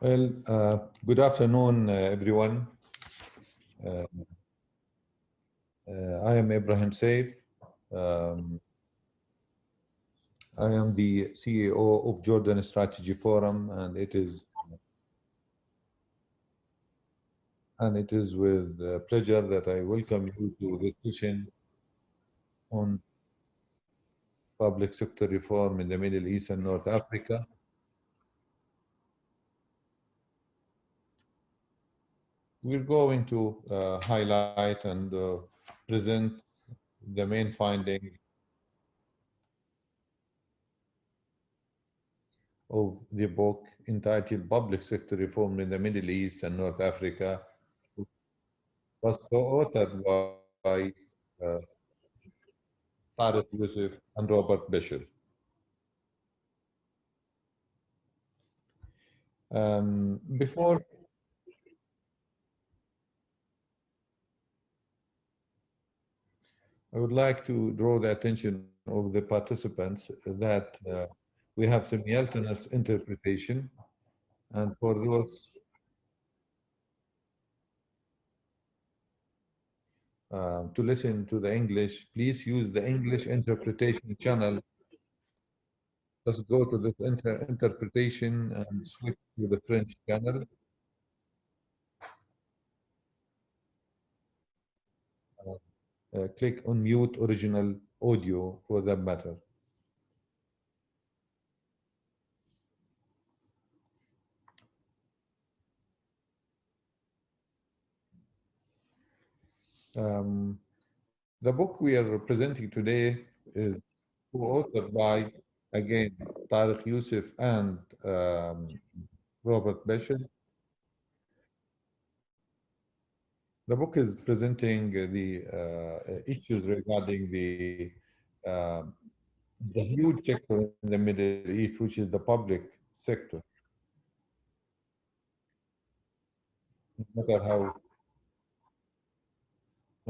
Well, good afternoon, everyone. Uh, I am Ibrahim Saif. Um, I am the CEO of Jordan Strategy Forum, and it is with pleasure that I welcome you to this session on public sector reform in the Middle East and North Africa. We're going to highlight and present the main finding of the book entitled Public Sector Reform in the Middle East and North Africa, was co-authored by uh, Tariq Youssef and Robert Bishel. Before I would like to draw the attention of the participants that we have simultaneous interpretation, and for those to listen to the English, please use the English interpretation channel. Just go to this interpretation and switch to the French channel. Click on mute original audio for that matter. The book we are presenting today is co-authored by, again, Tariq Youssef and Robert Beshel. The book is presenting the issues regarding the huge sector in the Middle East, which is the public sector. No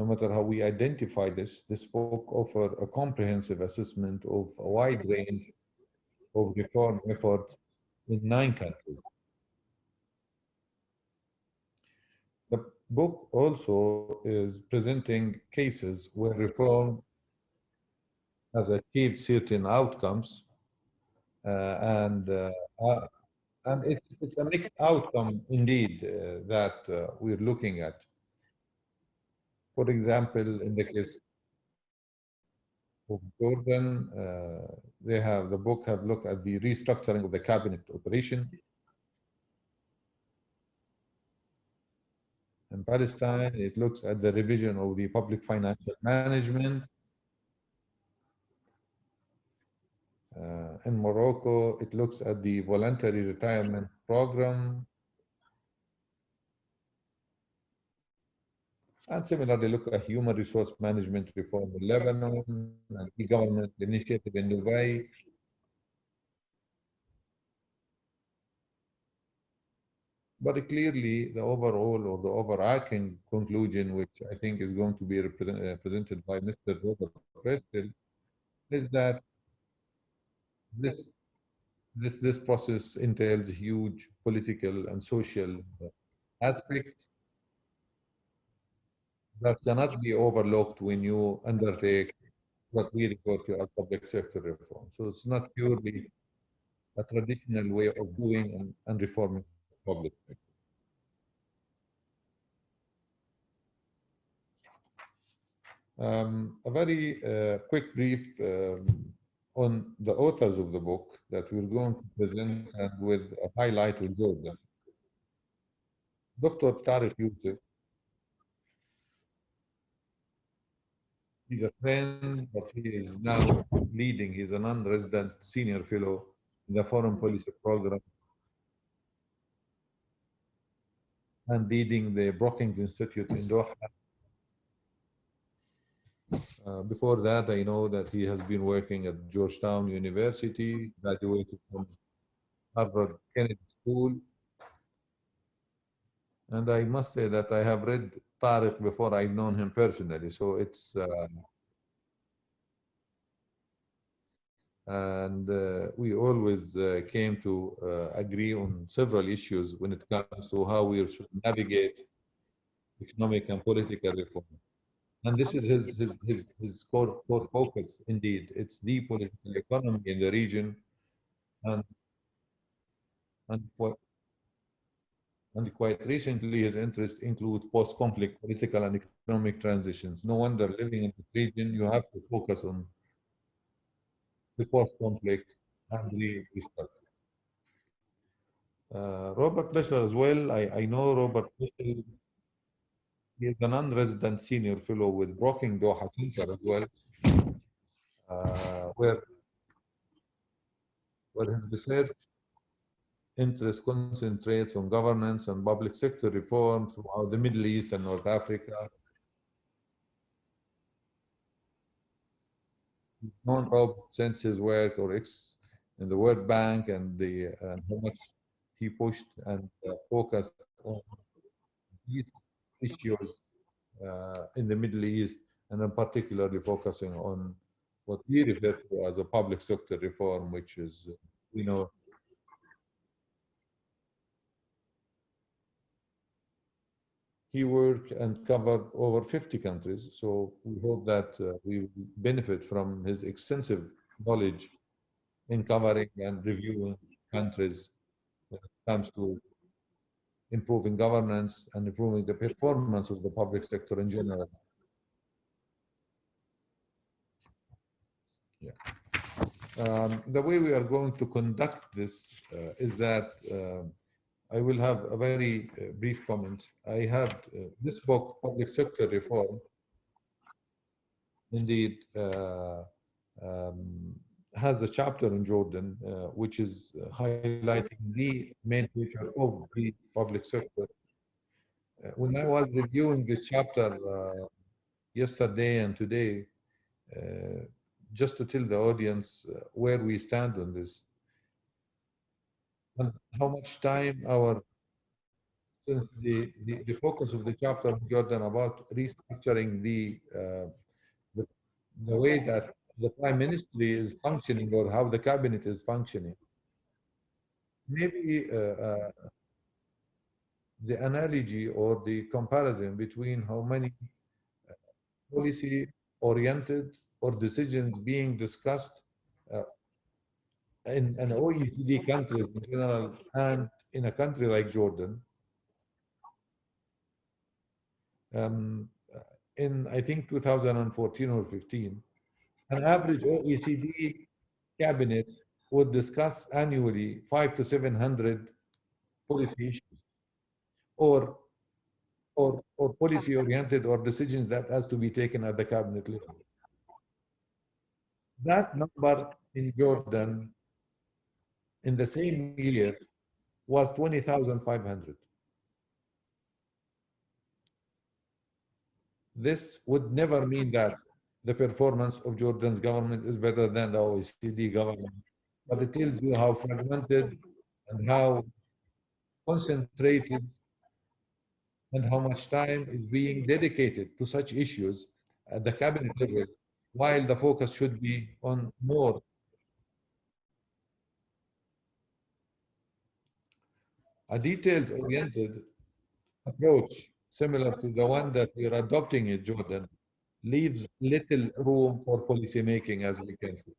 matter how we identify this book offers a comprehensive assessment of a wide range of reform efforts in 9 countries. The book also is presenting cases where reform has achieved certain outcomes, and it's a mixed outcome indeed that we're looking at. For example, in the case of Jordan, the book have looked at the restructuring of the cabinet operation. In Palestine, it looks at the revision of the public financial management. In Morocco, it looks at the voluntary retirement program. And similarly, look at human resource management reform in Lebanon and e-government initiative in Dubai. But clearly, the overall or the overarching conclusion, which I think is going to be presented by Mr. Robert Prestel, is that this process entails huge political and social aspects that cannot be overlooked when you undertake what we refer to as public sector reform. So it's not purely a traditional way of doing and reforming public sector. A very quick brief on the authors of the book that we're going to present, and with a highlight with Jordan. Dr. Tariq Youssef, he's a friend, but he is now leading, he's a non-resident senior fellow in the Foreign Policy Program and leading the Brookings Institute in Doha. Before that, I know that he has been working at Georgetown University, graduated from Harvard Kennedy School. And I must say that I have read Tariq before I've known him personally. So it's and we always came to agree on several issues when it comes to how we should navigate economic and political reform. And this is his core focus, indeed. It's the political economy in the region, and, and, quite, and quite recently his interests include post-conflict political and economic transitions. No wonder living in this region, you have to focus on the post-conflict and restart. Robert Leshler as well. I know Robert Leshler. He is a non-resident senior fellow with Brookings Doha Center as well, where his research interest concentrates on governance and public sector reform throughout the Middle East and North Africa. Known Rob since his work or ex in the World Bank and how much he pushed and focused on these issues in the Middle East, and in particularly focusing on what we refer to as a public sector reform, which is, you know, he worked and covered over 50 countries. So we hope that we will benefit from his extensive knowledge in covering and reviewing countries when it comes to improving governance and improving the performance of the public sector in general. Yeah. The way we are going to conduct this is that I will have a very brief comment. I had this book, Public Sector Reform, indeed has a chapter in Jordan, which is highlighting the main feature of the public sector. When I was reviewing this chapter yesterday and today, uh, just to tell the audience where we stand on this, and how much time since the focus of the chapter in Jordan about restructuring the, the way that the prime ministry is functioning or how the cabinet is functioning. Maybe the analogy or the comparison between how many policy oriented or decisions being discussed uh, in an OECD countries in general and in a country like Jordan. Um, in I think 2014 or 15, an average OECD cabinet would discuss annually 500 to 700 policy issues or or policy oriented or decisions that has to be taken at the cabinet level. That number in Jordan in the same year was 20,500. This would never mean that the performance of Jordan's government is better than the OECD government, but it tells you how fragmented and how concentrated and how much time is being dedicated to such issues at the cabinet level, while the focus should be on more a details-oriented approach, similar to the one that we are adopting in Jordan, leaves little room for policy making, as we can see.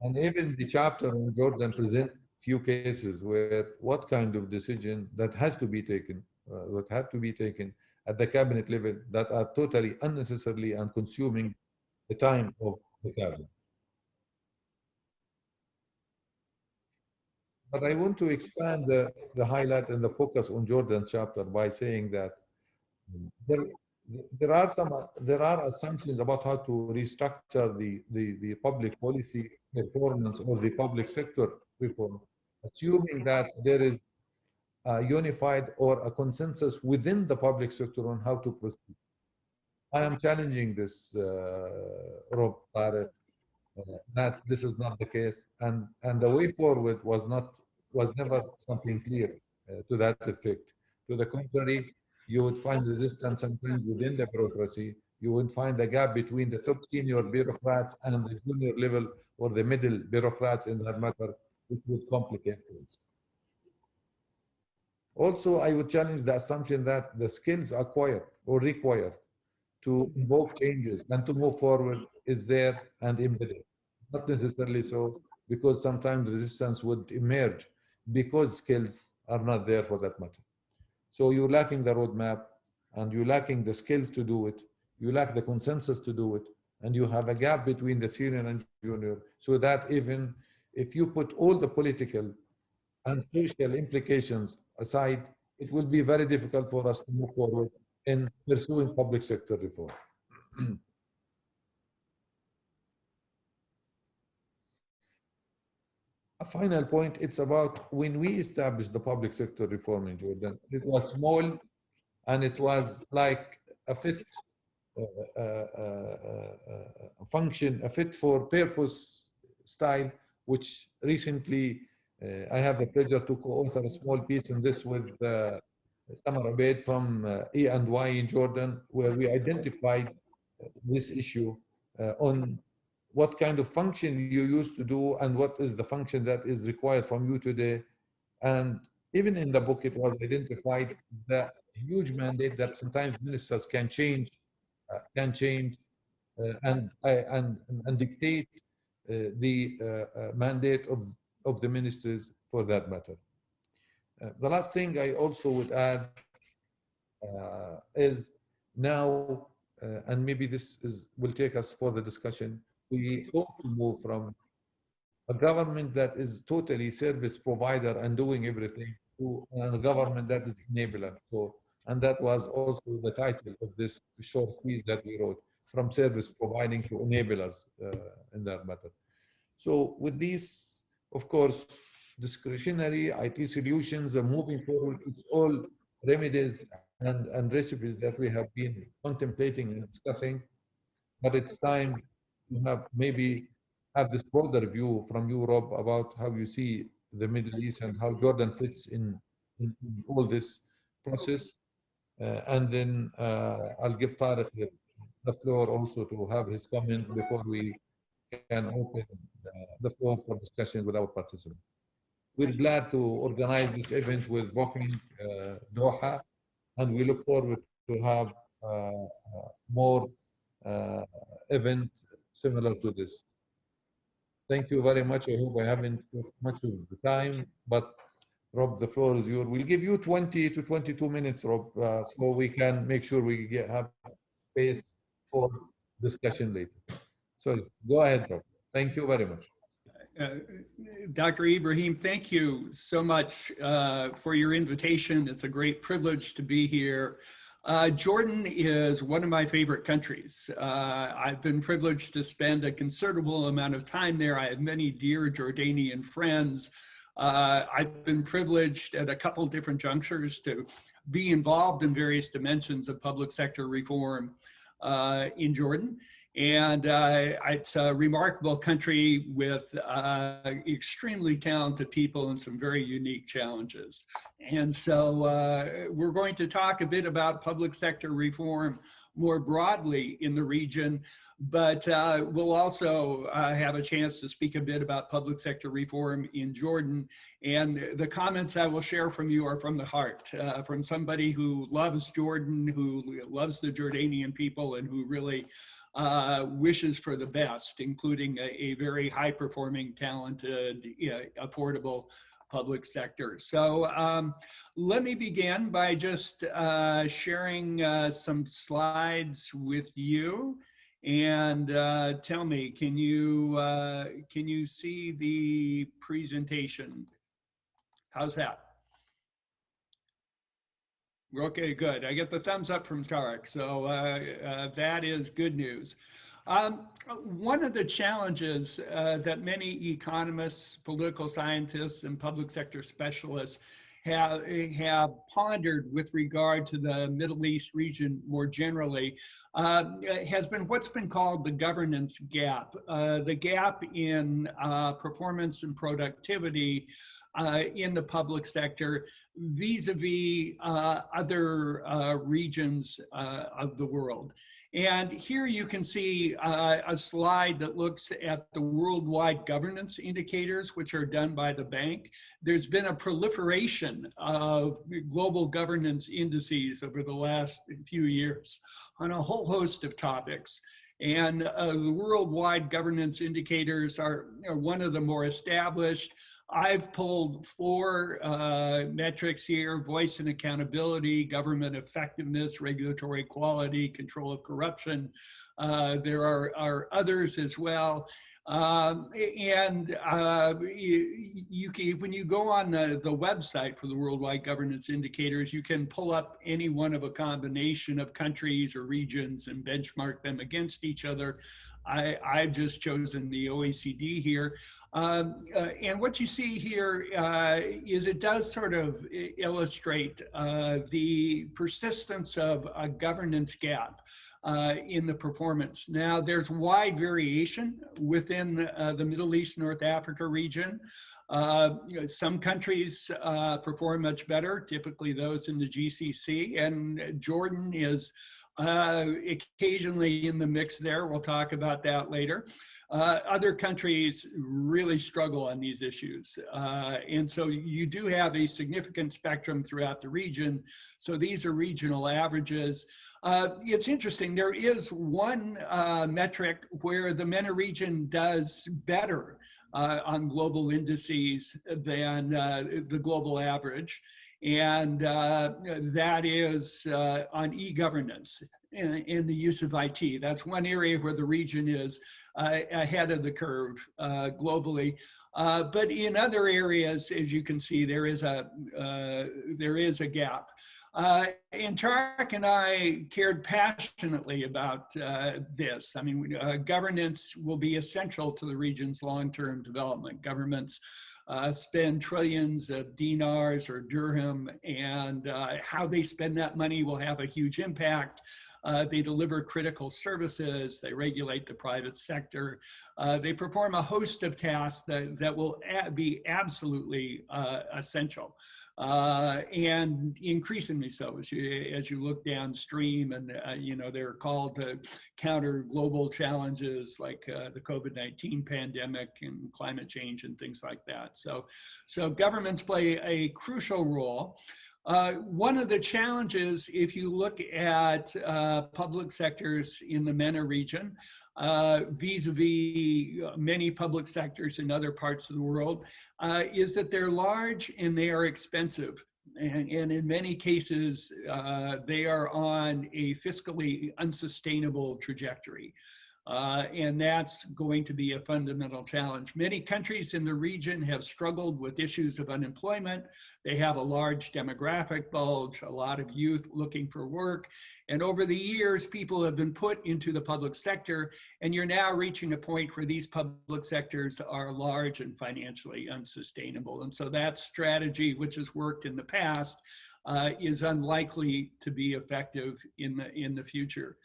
And even the chapter on Jordan present few cases where what kind of decision that has to be taken, what had to be taken at the cabinet level that are totally unnecessarily and consuming the time of the cabinet. But I want to expand the highlight and the focus on Jordan chapter by saying that there, there are assumptions about how to restructure the public policy performance or the public sector reform, assuming that there is a unified or a consensus within the public sector on how to proceed. I am challenging this, Rob Barrett, that this is not the case, and the way forward was never something clear to that effect. To the contrary, you would find resistance sometimes within the bureaucracy You would find a gap between the top senior bureaucrats and the junior level or the middle bureaucrats in that matter, which would complicate things. Also, I would challenge the assumption that the skills acquired or required to invoke changes and to move forward is there and embedded. Not necessarily so, because sometimes resistance would emerge because skills are not there for that matter. So you're lacking the roadmap and you're lacking the skills to do it. You lack the consensus to do it. And you have a gap between the senior and junior, so that even if you put all the political and social implications aside, it will be very difficult for us to move forward in pursuing public sector reform. A final point, it's about when we established the public sector reform in Jordan, it was small and it was like a fit function, a fit for purpose style, which recently I have the pleasure to co-author a small piece on this with Samar Abeid from E&Y in Jordan, where we identified this issue on what kind of function you used to do and what is the function that is required from you today. And even in the book, it was identified the huge mandate that sometimes ministers can change and dictate the mandate of the ministries for that matter. The last thing I also would add is now, and maybe this will take us for the discussion, we hope to move from a government that is totally service provider and doing everything to a government that is enabler. So, and that was also the title of this short piece that we wrote, from service providing to enablers in that matter. So with these, of course, discretionary IT solutions are moving forward. It's all remedies and recipes that we have been contemplating and discussing, but it's time to have maybe have this broader view from Europe about how you see the Middle East and how Jordan fits in all this process. And then I'll give Tariq the floor also to have his comment before we can open the floor for discussion with our participants. We're glad to organize this event with Booking Doha, and we look forward to have more event similar to this. Thank you very much. I hope I haven't took much of the time, but Rob, the floor is yours. We'll give you 20 to 22 minutes, Rob, so we can make sure we have space for discussion later. So go ahead, Rob. Thank you very much. Dr. Ibrahim, thank you so much for your invitation. It's a great privilege to be here. Jordan is one of my favorite countries. I've been privileged to spend a considerable amount of time there. I have many dear Jordanian friends. I've been privileged at a couple different junctures to be involved in various dimensions of public sector reform in Jordan. And it's a remarkable country with extremely talented people and some very unique challenges. And so we're going to talk a bit about public sector reform more broadly in the region, but we'll also have a chance to speak a bit about public sector reform in Jordan. And the comments I will share from you are from the heart, from somebody who loves Jordan, who loves the Jordanian people, and who really wishes for the best, including a very high-performing, talented, affordable public sector. So let me begin by just sharing some slides with you, and tell me, can you see the presentation? How's that? Okay, good. I get the thumbs up from Tariq, so that is good news. One of the challenges that many economists, political scientists, and public sector specialists have pondered with regard to the Middle East region more generally has been what's been called the governance gap, the gap in performance and productivity in the public sector vis-a-vis other regions of the world. And here you can see a slide that looks at the worldwide governance indicators, which are done by the bank. There's been a proliferation of global governance indices over the last few years on a whole host of topics. And the worldwide governance indicators are one of the more established. I've pulled 4 metrics here: voice and accountability, government effectiveness, regulatory quality, control of corruption. There are others as well. When you go on the website for the Worldwide Governance Indicators, you can pull up any one of a combination of countries or regions and benchmark them against each other. I've just chosen the OECD here. And what you see here is it does sort of illustrate the persistence of a governance gap in the performance. Now, there's wide variation within the Middle East, North Africa region. Some countries perform much better, typically those in the GCC, and Jordan is occasionally in the mix there. We'll talk about that later. Other countries really struggle on these issues. And so you do have a significant spectrum throughout the region. So these are regional averages. It's interesting, there is one metric where the MENA region does better on global indices than the global average. And that is on e-governance and the use of IT. That's one area where the region is ahead of the curve globally. But in other areas, as you can see, there is a gap. And Tarek and I cared passionately about this. I mean, governance will be essential to the region's long-term development. Governments spend trillions of dinars or dirham, and how they spend that money will have a huge impact. They deliver critical services, they regulate the private sector, they perform a host of tasks that will be absolutely essential. And increasingly so as you look downstream, and they're called to counter global challenges like the COVID-19 pandemic and climate change and things like that. So governments play a crucial role. One of the challenges, if you look at public sectors in the MENA region, vis-a-vis many public sectors in other parts of the world, is that they're large and they are expensive. And in many cases, they are on a fiscally unsustainable trajectory. And that's going to be a fundamental challenge. Many countries in the region have struggled with issues of unemployment. They have a large demographic bulge, a lot of youth looking for work. And over the years, people have been put into the public sector, and you're now reaching a point where these public sectors are large and financially unsustainable. And so that strategy, which has worked in the past, is unlikely to be effective in the future.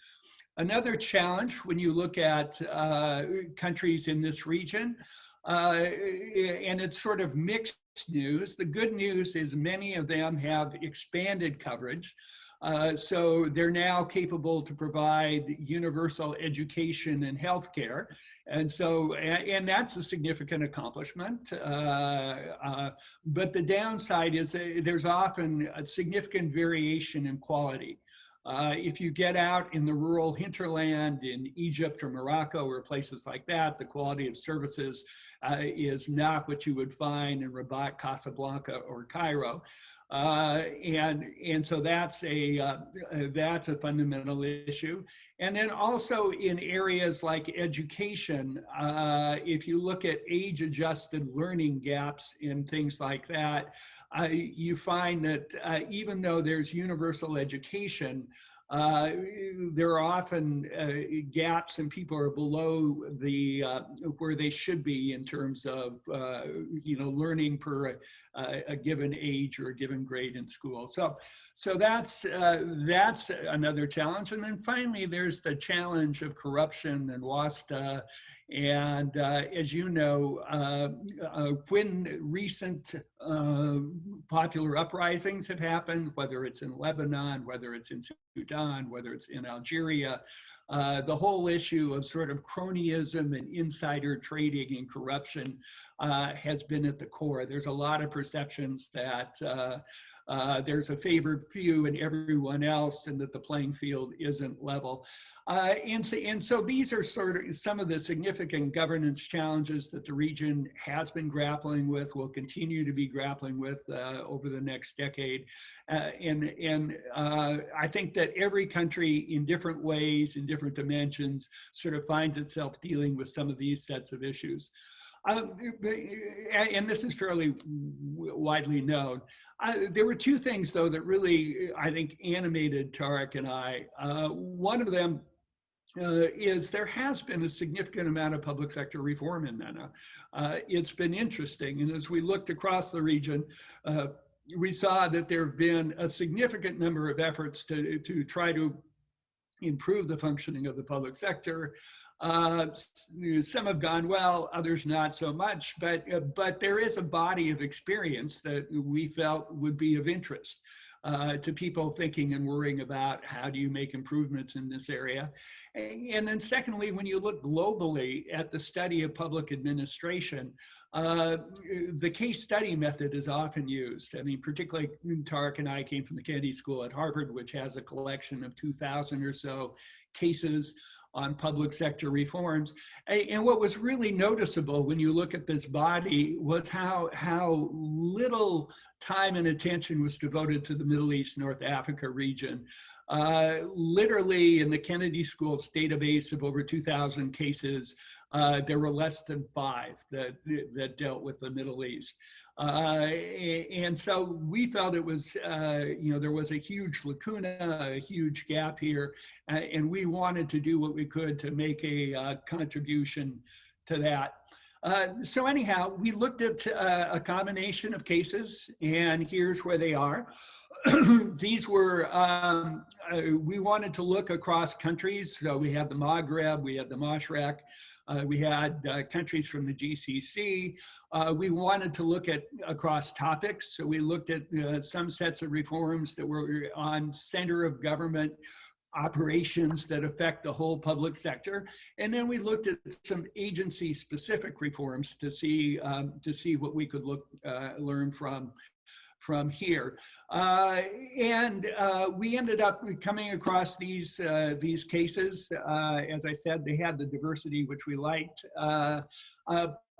Another challenge when you look at countries in this region, and it's sort of mixed news. The good news is many of them have expanded coverage. So they're now capable to provide universal education and healthcare. And so, and that's a significant accomplishment. But the downside is there's often a significant variation in quality. If you get out in the rural hinterland in Egypt or Morocco or places like that, the quality of services is not what you would find in Rabat, Casablanca, or Cairo. And so that's a fundamental issue. And then also in areas like education, if you look at age-adjusted learning gaps in things like that, you find that even though there's universal education, there are often gaps, and people are below the where they should be in terms of learning per a given age or a given grade in school. So that's another challenge. And then finally, there's the challenge of corruption and wasta. And as you know, when recent popular uprisings have happened, whether it's in Lebanon, whether it's in Sudan, whether it's in Algeria. The whole issue of sort of cronyism and insider trading and corruption has been at the core. There's a lot of perceptions that there's a favored few and everyone else, and that the playing field isn't level. And so these are sort of some of the significant governance challenges that the region has been grappling with, will continue to be grappling with over the next decade. And I think that every country in different ways, in different dimensions, sort of finds itself dealing with some of these sets of issues. And this is fairly widely known. There were two things, though, that really, I think, animated Tarek and I. One of them is there has been a significant amount of public sector reform in MENA. It's been interesting, and as we looked across the region, we saw that there have been a significant number of efforts to try to improve the functioning of the public sector. Some have gone well, others not so much, but there is a body of experience that we felt would be of interest to people thinking and worrying about how do you make improvements in this area. And then secondly, when you look globally at the study of public administration, the case study method is often used. I mean, particularly Tarek and I came from the Kennedy School at Harvard, which has a collection of 2,000 or so cases on public sector reforms. And what was really noticeable when you look at this body was how little time and attention was devoted to the Middle East, North Africa region. Literally in the Kennedy School's database of over 2,000 cases, there were less than 5 that dealt with the Middle East. And so we felt it was, there was a huge lacuna, a huge gap here, and we wanted to do what we could to make a contribution to that. So anyhow, we looked at a combination of cases, and here's where they are. These were, we wanted to look across countries. So we had the Maghreb, we had the Mashrek, we had countries from the GCC. We wanted to look at across topics. So we looked at some sets of reforms that were on center of government operations that affect the whole public sector. And then we looked at some agency specific reforms to see what we could learn from here. And we ended up coming across these cases. As I said, they had the diversity which we liked.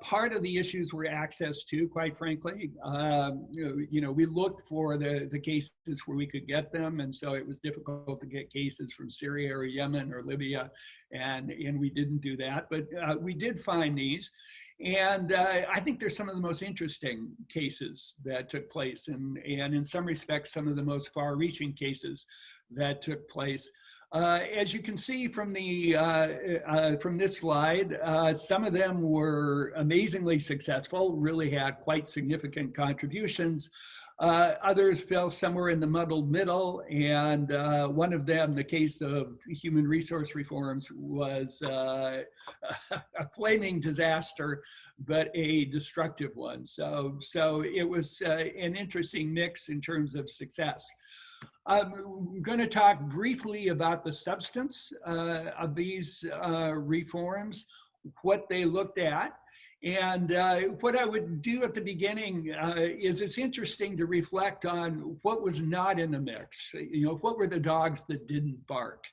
Part of the issues were access to, quite frankly. We looked for the cases where we could get them, and so it was difficult to get cases from Syria or Yemen or Libya, and we didn't do that, but we did find these. And I think they're some of the most interesting cases that took place, and in some respects, some of the most far-reaching cases that took place. As you can see from this slide, some of them were amazingly successful, really had quite significant contributions. Others fell somewhere in the muddled middle, and one of them, the case of human resource reforms, was a flaming disaster, but a destructive one. So it was an interesting mix in terms of success. I'm going to talk briefly about the substance of these reforms, what they looked at. And what I would do at the beginning is it's interesting to reflect on what was not in the mix. What were the dogs that didn't bark?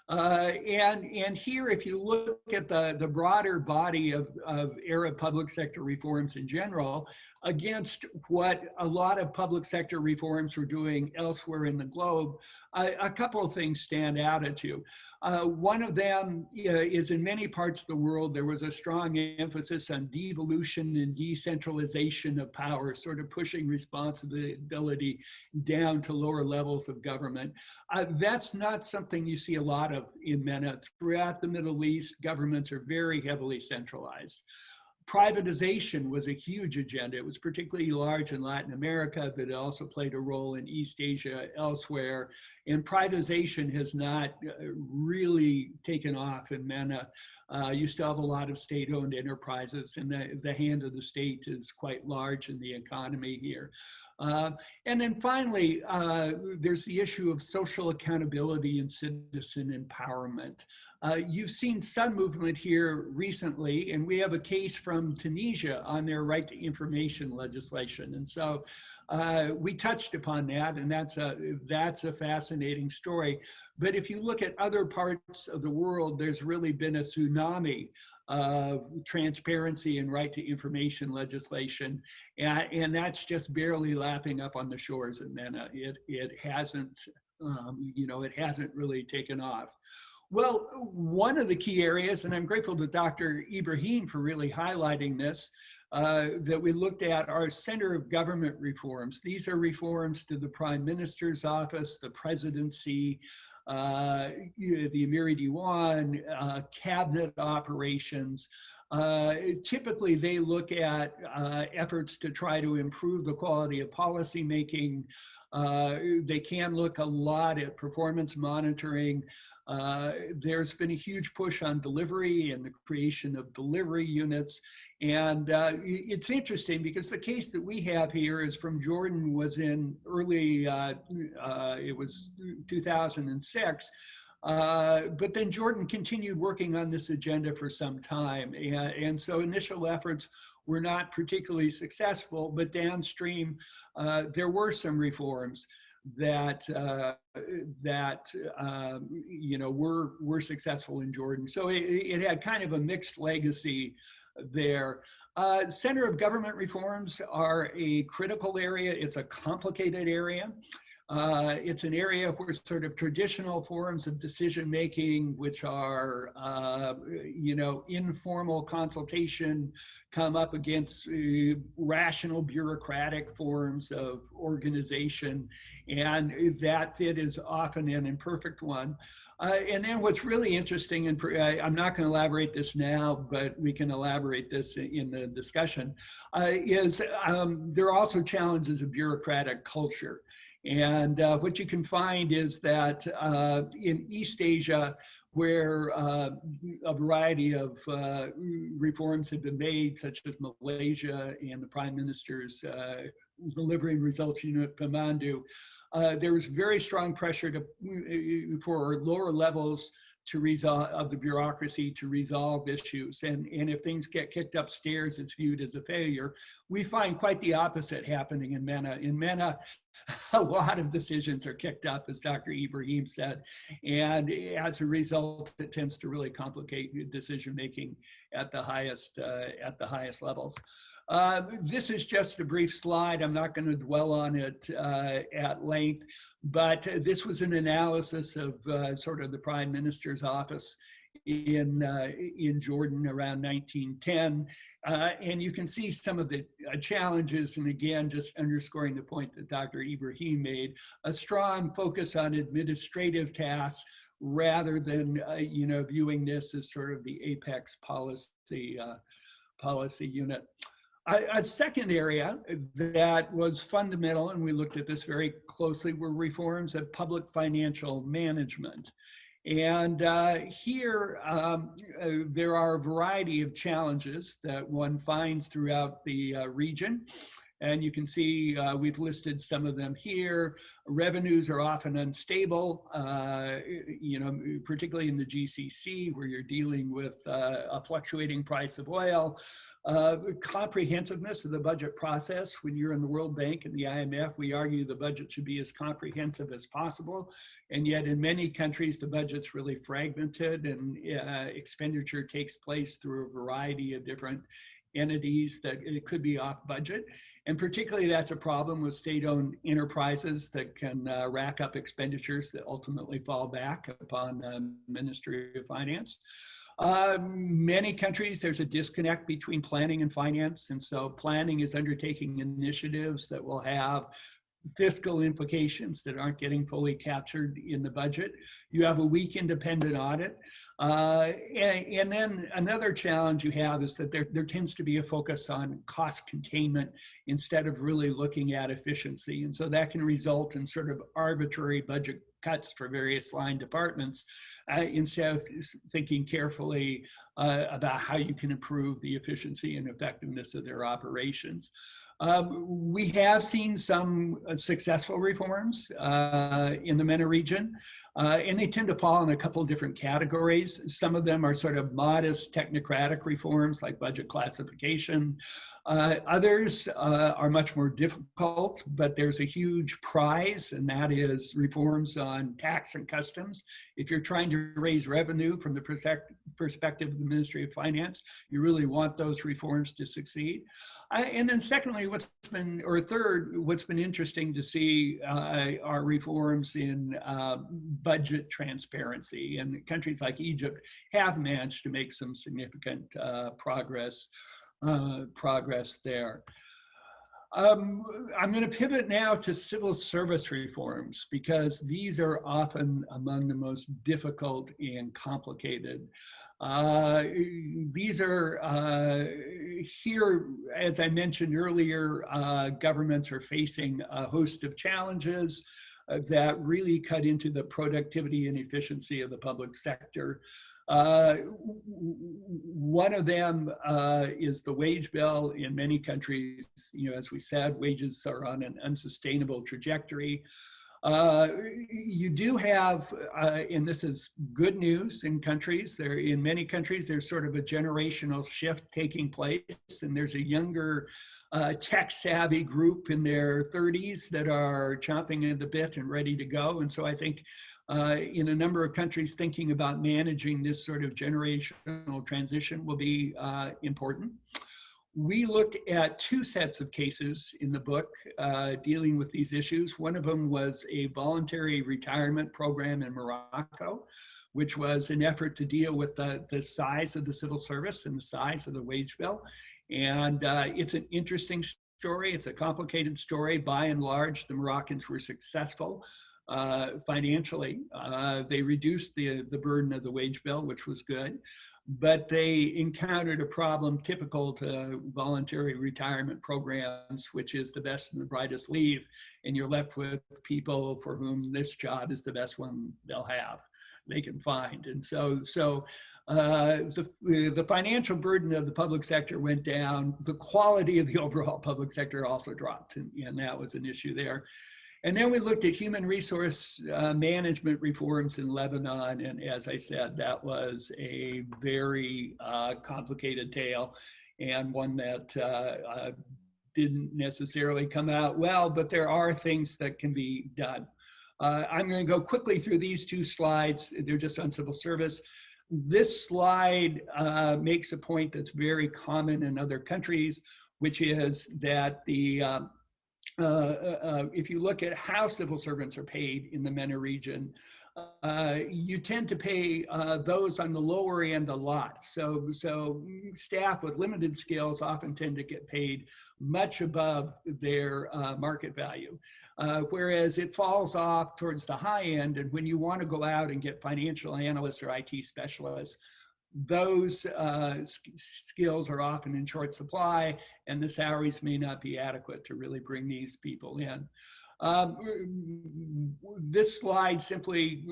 And here, if you look at the broader body of Arab public sector reforms in general, against what a lot of public sector reforms were doing elsewhere in the globe, a couple of things stand out at you. One of them is in many parts of the world, there was a strong emphasis on devolution and decentralization of power, sort of pushing responsibility down to lower levels of government. That's not something you see a lot of in MENA. Throughout the Middle East, governments are very heavily centralized. Privatization was a huge agenda. It was particularly large in Latin America, but it also played a role in East Asia, elsewhere. And privatization has not really taken off in MENA. You still have a lot of state-owned enterprises, and the hand of the state is quite large in the economy here. And then finally, there's the issue of social accountability and citizen empowerment. You've seen some movement here recently, and we have a case from Tunisia on their right to information legislation. And so we touched upon that, and that's a fascinating story. But if you look at other parts of the world, there's really been a tsunami of transparency and right to information legislation, and that's just barely lapping up on the shores of MENA. It hasn't, it hasn't really taken off. Well, one of the key areas, and I'm grateful to Dr. Ibrahim for really highlighting this, that we looked at are center of government reforms. These are reforms to the Prime Minister's office, the presidency, the Amir Diwan, cabinet operations. Typically, they look at efforts to try to improve the quality of policy making. They can look a lot at performance monitoring. There's been a huge push on delivery and the creation of delivery units. And it's interesting because the case that we have here is from Jordan, was in early, it was 2006. But then Jordan continued working on this agenda for some time. And so initial efforts were not particularly successful, but downstream, there were some reforms that were successful in Jordan. So it had kind of a mixed legacy there. Center of government reforms are a critical area. It's a complicated area. It's an area where sort of traditional forms of decision-making, which are, informal consultation, come up against rational bureaucratic forms of organization, and that fit is often an imperfect one. And then what's really interesting, and I'm not going to elaborate this now, but we can elaborate this in the discussion, is there are also challenges of bureaucratic culture. And what you can find is that in East Asia, where a variety of reforms have been made, such as Malaysia and the Prime Minister's delivering results unit, Pemandu, there was very strong pressure for lower levels to resolve of the bureaucracy to resolve issues. And if things get kicked upstairs, it's viewed as a failure. We find quite the opposite happening in MENA. In MENA, a lot of decisions are kicked up, as Dr. Ibrahim said. And as a result, it tends to really complicate decision-making at the highest levels. This is just a brief slide. I'm not going to dwell on it at length, but this was an analysis of sort of the Prime Minister's office in Jordan around 1910. And you can see some of the challenges, and again, just underscoring the point that Dr. Ibrahim made, a strong focus on administrative tasks rather than, viewing this as sort of the apex policy unit. A second area that was fundamental, and we looked at this very closely, were reforms of public financial management. And here, there are a variety of challenges that one finds throughout the region. And you can see we've listed some of them here. Revenues are often unstable, particularly in the GCC, where you're dealing with a fluctuating price of oil. Comprehensiveness of the budget process. When you're in the World Bank and the IMF, we argue the budget should be as comprehensive as possible. And yet in many countries, the budget's really fragmented, and expenditure takes place through a variety of different entities that it could be off budget. And particularly that's a problem with state-owned enterprises that can rack up expenditures that ultimately fall back upon the Ministry of Finance. Many countries, there's a disconnect between planning and finance. And so planning is undertaking initiatives that will have fiscal implications that aren't getting fully captured in the budget. You have a weak independent audit. And then another challenge you have is that there tends to be a focus on cost containment instead of really looking at efficiency. And so that can result in sort of arbitrary budget cuts for various line departments instead of thinking carefully about how you can improve the efficiency and effectiveness of their operations. We have seen some successful reforms in the MENA region, and they tend to fall in a couple of different categories. Some of them are sort of modest technocratic reforms like budget classification. Others are much more difficult, but there's a huge prize, and that is reforms on tax and customs. If you're trying to raise revenue from the perspective of the Ministry of Finance, you really want those reforms to succeed. And then secondly, what's been interesting to see are reforms in budget transparency. And countries like Egypt have managed to make some significant progress there. I'm going to pivot now to civil service reforms because these are often among the most difficult and complicated. These are here, as I mentioned earlier, governments are facing a host of challenges that really cut into the productivity and efficiency of the public sector. One of them is the wage bill. In many countries, as we said, wages are on an unsustainable trajectory. You do have, and this is good news in countries, in many countries, there's sort of a generational shift taking place, and there's a younger tech-savvy group in their 30s that are chomping at the bit and ready to go. And so I think in a number of countries, thinking about managing this sort of generational transition will be important. We looked at two sets of cases in the book dealing with these issues. One of them was a voluntary retirement program in Morocco, which was an effort to deal with the size of the civil service and the size of the wage bill. And it's an interesting story. It's a complicated story. By and large, the Moroccans were successful financially. They reduced the burden of the wage bill, which was good. But they encountered a problem typical to voluntary retirement programs, which is the best and the brightest leave, and you're left with people for whom this job is the best one they can find. And so the financial burden of the public sector went down. The quality of the overall public sector also dropped, and that was an issue there. And then we looked at human resource management reforms in Lebanon. And as I said, that was a very complicated tale and one that didn't necessarily come out well, but there are things that can be done. I'm going to go quickly through these two slides. They're just on civil service. This slide makes a point that's very common in other countries, which is that if you look at how civil servants are paid in the MENA region, you tend to pay those on the lower end a lot. So staff with limited skills often tend to get paid much above their market value, whereas it falls off towards the high end. And when you want to go out and get financial analysts or IT specialists, those skills are often in short supply, and the salaries may not be adequate to really bring these people in. This slide simply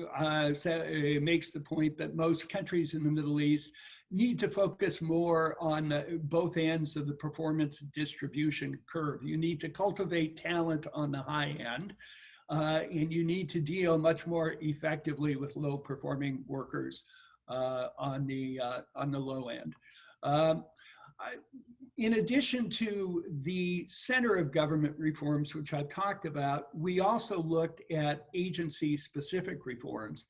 makes the point that most countries in the Middle East need to focus more on both ends of the performance distribution curve. You need to cultivate talent on the high end, and you need to deal much more effectively with low-performing workers on the low end. In addition to the center of government reforms, which I've talked about, we also looked at agency-specific reforms.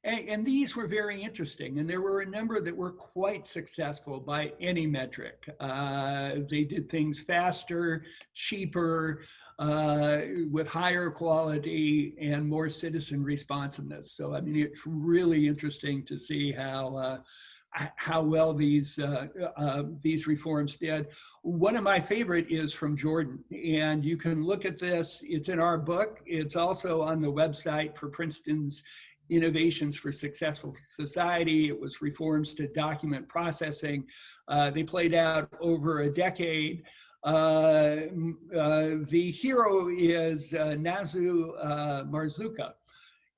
And these were very interesting, and there were a number that were quite successful by any metric. They did things faster, cheaper, with higher quality and more citizen responsiveness. So, I mean, it's really interesting to see how how well these reforms did. One of my favorite is from Jordan, and you can look at this. It's in our book. It's also on the website for Princeton's Innovations for Successful Society. It was reforms to document processing. They played out over a decade. The hero is Nazu Marzuka.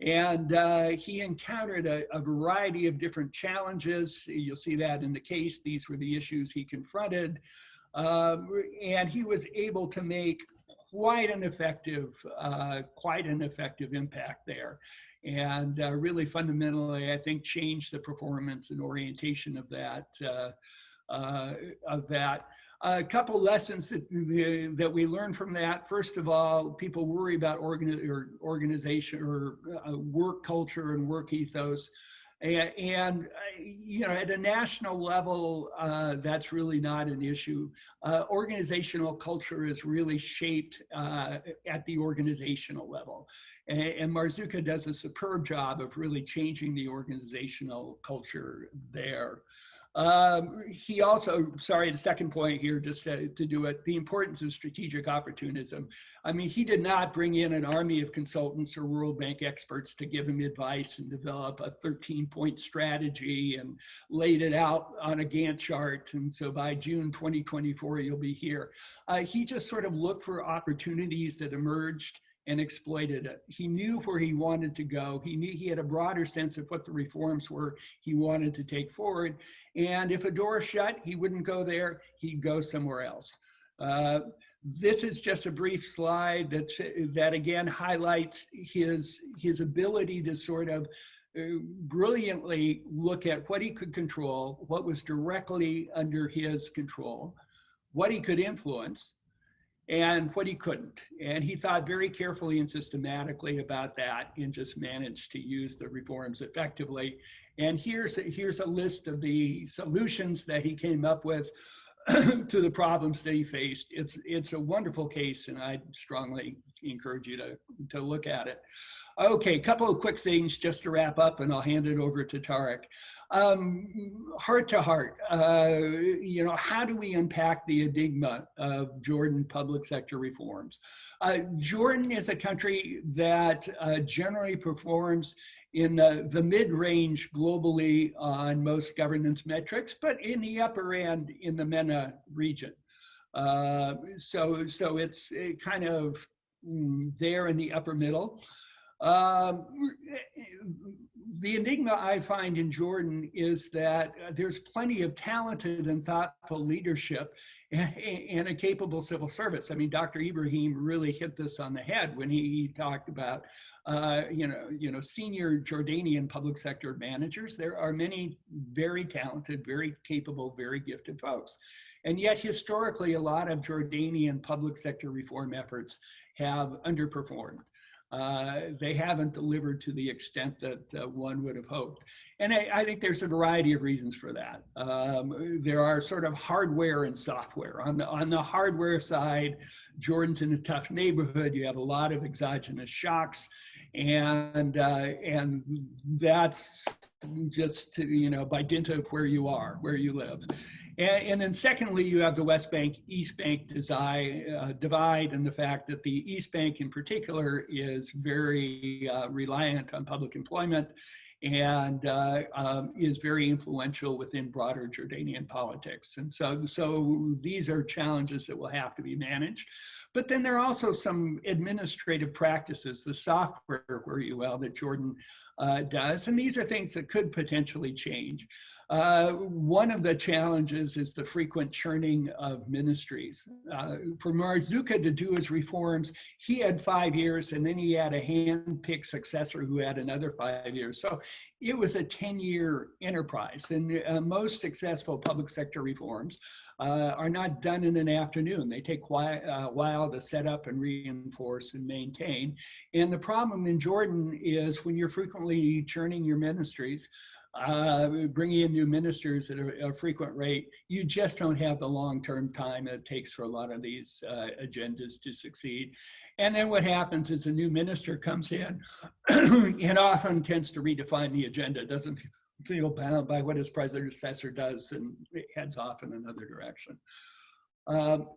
And he encountered a variety of different challenges. You'll see that in the case. These were the issues he confronted. And he was able to make quite an effective impact there. And really fundamentally, I think, changed the performance and orientation of that. A couple lessons that we learned from that. First of all, people worry about organization or work culture and work ethos. And you know, at a national level, that's really not an issue. Organizational culture is really shaped at the organizational level. And Marzuka does a superb job of really changing the organizational culture there. He also, sorry, the second point here, just to do it, the importance of strategic opportunism. I mean, he did not bring in an army of consultants or World Bank experts to give him advice and develop a 13-point strategy and laid it out on a Gantt chart. And so by June 2024, you'll be here. He just sort of looked for opportunities that emerged and exploited it. He knew where he wanted to go. He knew he had a broader sense of what the reforms were he wanted to take forward. And if a door shut, he wouldn't go there, he'd go somewhere else. This is just a brief slide that again highlights his ability to sort of brilliantly look at what he could control, what was directly under his control, what he could influence, and what he couldn't. And he thought very carefully and systematically about that and just managed to use the reforms effectively. And here's a list of the solutions that he came up with to the problems that he faced. It's a wonderful case, and I strongly encourage you to look at it. Okay, a couple of quick things just to wrap up, and I'll hand it over to Tarek. Heart to heart, you know, how do we unpack the enigma of Jordan public sector reforms? Jordan is a country that generally performs in the mid-range globally on most governance metrics, but in the upper end in the MENA region. So it's kind of there in the upper middle. The enigma I find in Jordan is that there's plenty of talented and thoughtful leadership and a capable civil service. I mean, Dr. Ibrahim really hit this on the head when he talked about, senior Jordanian public sector managers. There are many very talented, very capable, very gifted folks. And yet, historically, a lot of Jordanian public sector reform efforts have underperformed. They haven't delivered to the extent that one would have hoped. And I think there's a variety of reasons for that. There are sort of hardware and software. On the hardware side, Jordan's in a tough neighborhood. You have a lot of exogenous shocks. And that's just, you know, by dint of where you are, where you live. And then secondly, you have the West Bank, East Bank divide, and the fact that the East Bank in particular is very reliant on public employment and is very influential within broader Jordanian politics. And so these are challenges that will have to be managed. But then there are also some administrative practices, the software, that Jordan does. And these are things that could potentially change. One of the challenges is the frequent churning of ministries. For Marzuka to do his reforms, he had 5 years, and then he had a hand-picked successor who had another 5 years. So it was a 10-year enterprise. And most successful public sector reforms are not done in an afternoon. They take a while to set up and reinforce and maintain. And the problem in Jordan is when you're frequently churning your ministries, bringing in new ministers at a frequent rate, you just don't have the long-term time it takes for a lot of these agendas to succeed. And then what happens is a new minister comes in and often tends to redefine the agenda, doesn't feel bound by what his predecessor does and heads off in another direction.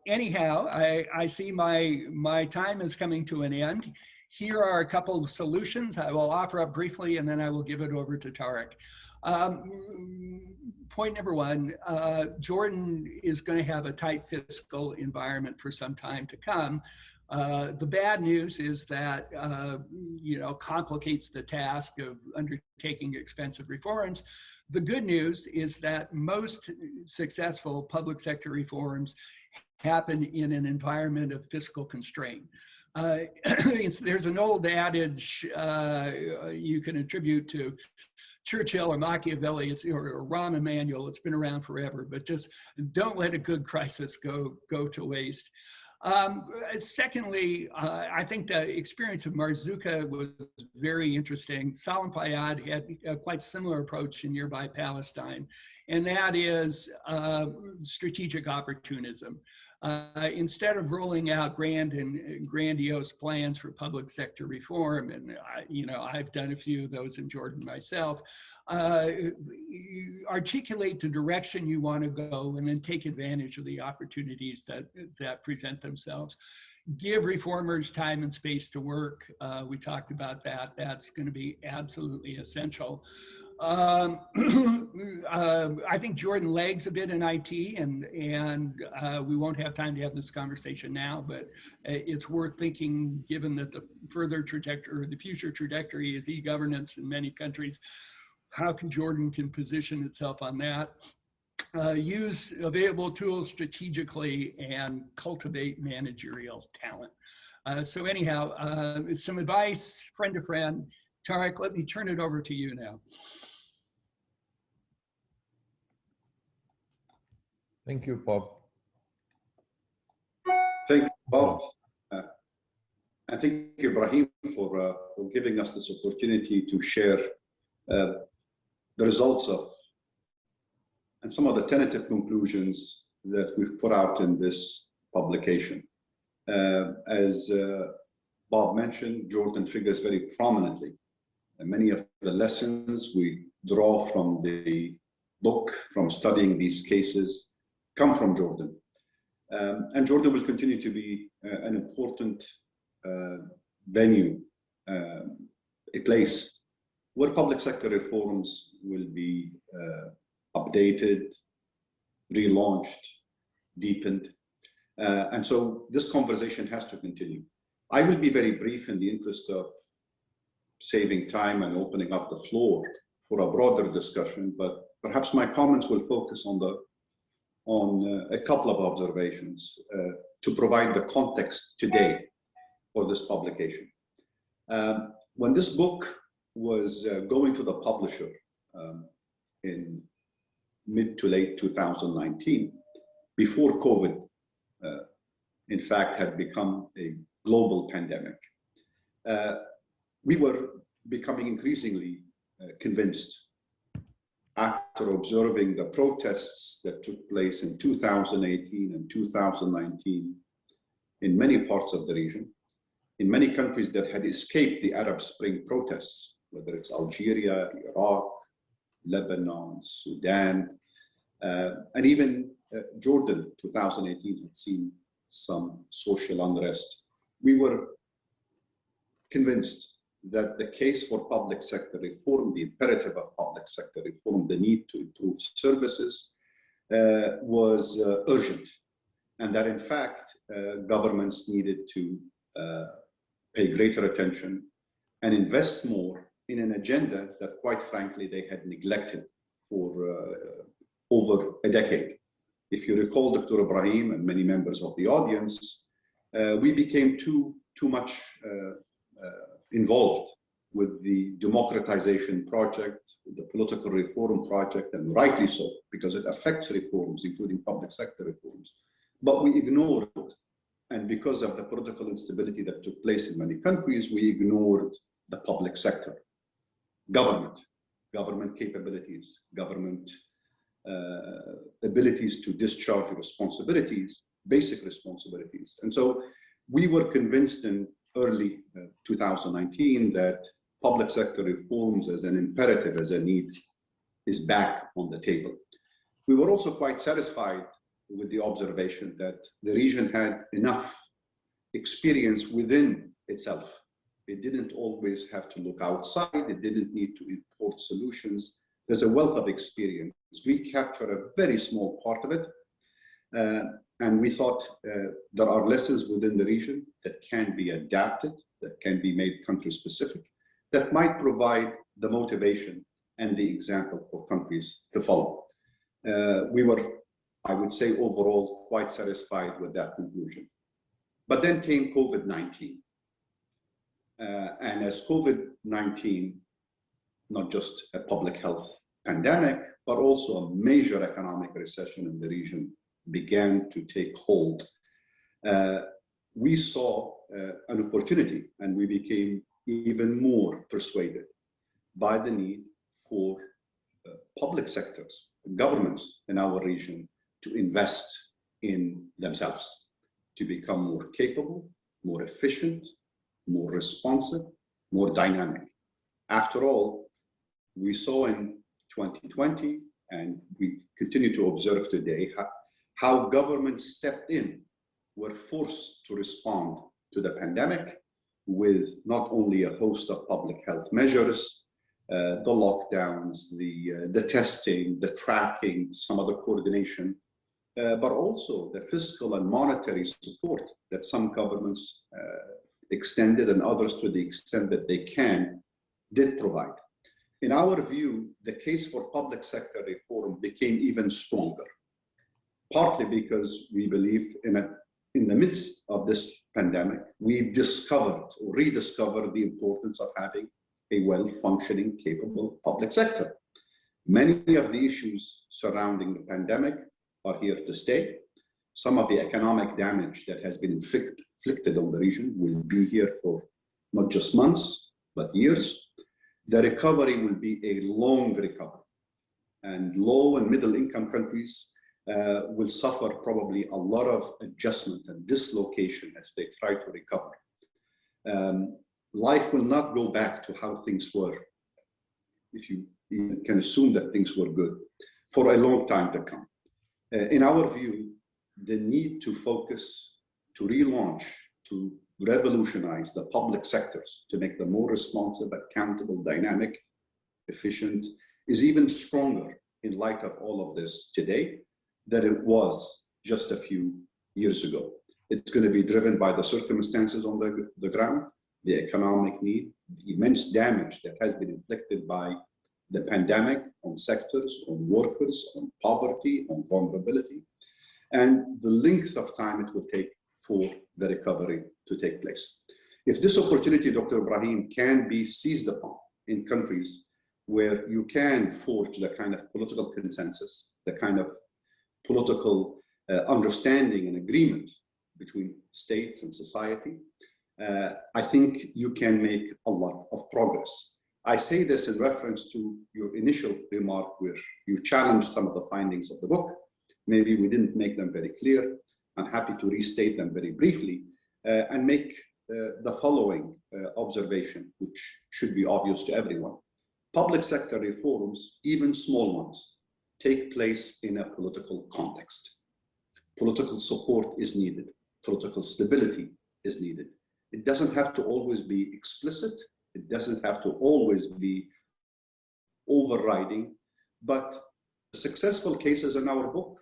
Anyhow, I see my time is coming to an end. Here are a couple of solutions I will offer up briefly, and then I will give it over to Tarek. Point number one, Jordan is going to have a tight fiscal environment for some time to come. The bad news is that, complicates the task of undertaking expensive reforms. The good news is that most successful public sector reforms happen in an environment of fiscal constraint. There's an old adage you can attribute to Churchill or Machiavelli, or Rahm Emanuel. It's been around forever, but just don't let a good crisis go to waste. Secondly, I think the experience of Marzuka was very interesting. Salam Fayyad had a quite similar approach in nearby Palestine, and that is strategic opportunism. Instead of rolling out grand and grandiose plans for public sector reform, and I've done a few of those in Jordan myself, articulate the direction you want to go and then take advantage of the opportunities that present themselves. Give reformers time and space to work. We talked about that. That's going to be absolutely essential. I think Jordan lags a bit in IT, and we won't have time to have this conversation now, but it's worth thinking, given that the future trajectory is e-governance in many countries. How Jordan can position itself on that? Use available tools strategically and cultivate managerial talent. So anyhow, some advice, friend to friend. Tarek, let me turn it over to you now. Thank you, Bob. Thank you, Bob. And thank you, Ibrahim, for giving us this opportunity to share the results of and some of the tentative conclusions that we've put out in this publication. As Bob mentioned, Jordan figures very prominently. And many of the lessons we draw from the book, from studying these cases, come from Jordan. And Jordan will continue to be an important venue, a place where public sector reforms will be updated, relaunched, deepened. And so this conversation has to continue. I will be very brief in the interest of saving time and opening up the floor for a broader discussion, but perhaps my comments will focus on a couple of observations to provide the context today for this publication. When this book was going to the publisher in mid to late 2019, before COVID, in fact, had become a global pandemic, we were becoming increasingly convinced, after observing the protests that took place in 2018 and 2019 in many parts of the region, in many countries that had escaped the Arab Spring protests, whether it's Algeria, Iraq, Lebanon, Sudan, and even Jordan, 2018 had seen some social unrest. We were convinced that the case for public sector reform, the imperative of public sector reform, the need to improve services was urgent, and that in fact governments needed to pay greater attention and invest more in an agenda that, quite frankly, they had neglected for over a decade. If you recall, Dr. Ibrahim and many members of the audience, we became too much involved with the democratization project, the political reform project, and rightly so, because it affects reforms, including public sector reforms. But we ignored, and because of the political instability that took place in many countries, we ignored the public sector, government capabilities, government abilities to discharge responsibilities, basic responsibilities. And so we were convinced in early 2019 that public sector reforms as an imperative, as a need, is back on the table. We were also quite satisfied with the observation that the region had enough experience within itself. It didn't always have to look outside. It didn't need to import solutions. There's a wealth of experience. We capture a very small part of it. And we thought there are lessons within the region that can be adapted, that can be made country specific, that might provide the motivation and the example for countries to follow. We were, I would say, overall quite satisfied with that conclusion. But then came COVID-19. And as COVID-19, not just a public health pandemic, but also a major economic recession in the region began to take hold, we saw an opportunity, and we became even more persuaded by the need for public sectors, governments in our region to invest in themselves, to become more capable, more efficient, more responsive, more dynamic. After all, we saw in 2020, and we continue to observe today, how governments stepped in, were forced to respond to the pandemic with not only a host of public health measures, the lockdowns, the testing, the tracking, some of the coordination, but also the fiscal and monetary support that some governments extended, and others, to the extent that they can, did provide. In our view, the case for public sector reform became even stronger, partly because we believe in the midst of this pandemic, we discovered or rediscovered the importance of having a well-functioning, capable public sector. Many of the issues surrounding the pandemic are here to stay. Some of the economic damage that has been inflicted on the region will be here for not just months, but years. The recovery will be a long recovery, and low and middle income countries will suffer probably a lot of adjustment and dislocation as they try to recover. Life will not go back to how things were, if you can assume that things were good, for a long time to come. In our view, the need to focus, to relaunch, to revolutionize the public sectors, to make them more responsive, accountable, dynamic, efficient, is even stronger in light of all of this today than it was just a few years ago. It's going to be driven by the circumstances on the ground, the economic need, the immense damage that has been inflicted by the pandemic on sectors, on workers, on poverty, on vulnerability, and the length of time it will take for the recovery to take place. If this opportunity, Dr. Ibrahim, can be seized upon in countries where you can forge the kind of political consensus, the kind of political understanding and agreement between state and society, I think you can make a lot of progress. I say this in reference to your initial remark where you challenged some of the findings of the book. Maybe we didn't make them very clear. I'm happy to restate them very briefly and make the following observation, which should be obvious to everyone. Public sector reforms, even small ones, take place in a political context. Political support is needed. Political stability is needed. It doesn't have to always be explicit. It doesn't have to always be overriding, but successful cases in our book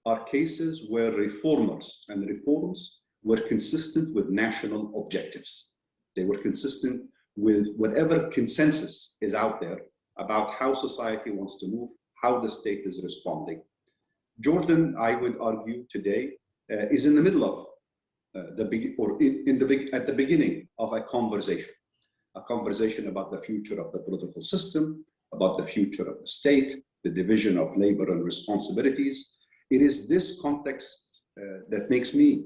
are cases where reformers and reforms were consistent with national objectives. They were consistent with whatever consensus is out there about how society wants to move, how the state is responding. Jordan, I would argue today, is in the middle of at the beginning of a conversation about the future of the political system, about the future of the state, the division of labor and responsibilities. It is this context that makes me,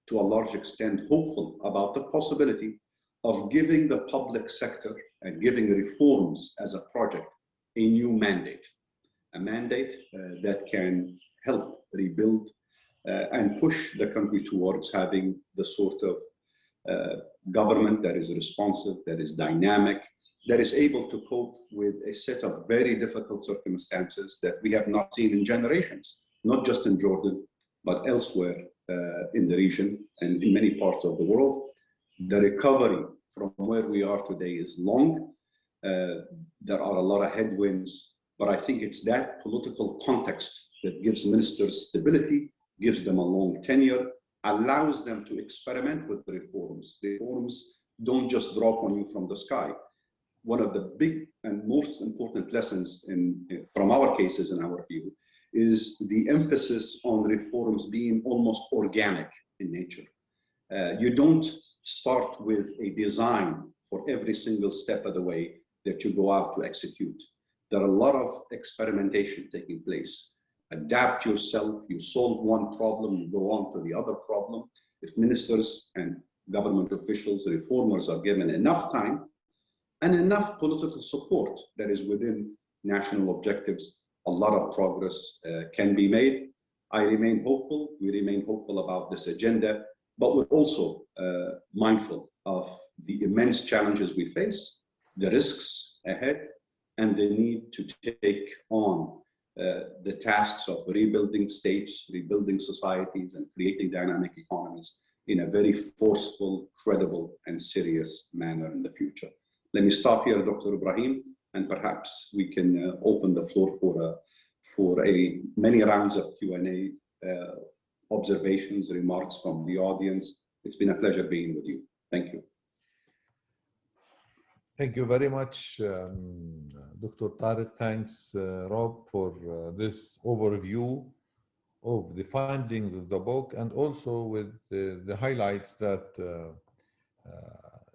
to a large extent, hopeful about the possibility of giving the public sector and giving reforms as a project a new mandate, a mandate that can help rebuild and push the country towards having the sort of government that is responsive, that is dynamic, that is able to cope with a set of very difficult circumstances that we have not seen in generations, not just in Jordan, but elsewhere in the region and in many parts of the world. The recovery from where we are today is long. There are a lot of headwinds, but I think it's that political context that gives ministers stability, gives them a long tenure, allows them to experiment with reforms. Reforms don't just drop on you from the sky. One of the big and most important lessons from our cases, in our view, is the emphasis on reforms being almost organic in nature. You don't start with a design for every single step of the way that you go out to execute. There are a lot of experimentation taking place. Adapt yourself, you solve one problem, you go on to the other problem. If ministers and government officials, reformers are given enough time and enough political support that is within national objectives, a lot of progress can be made. I remain hopeful. We remain hopeful about this agenda, but we're also mindful of the immense challenges we face, the risks ahead, and the need to take on the tasks of rebuilding states, rebuilding societies, and creating dynamic economies in a very forceful, credible, and serious manner in the future. Let me stop here, Dr. Ibrahim, and perhaps we can open the floor for many rounds of Q&A, observations, remarks from the audience. It's been a pleasure being with you. Thank you. Thank you very much, Dr. Tariq. Thanks, Rob, for this overview of the findings of the book, and also with the highlights that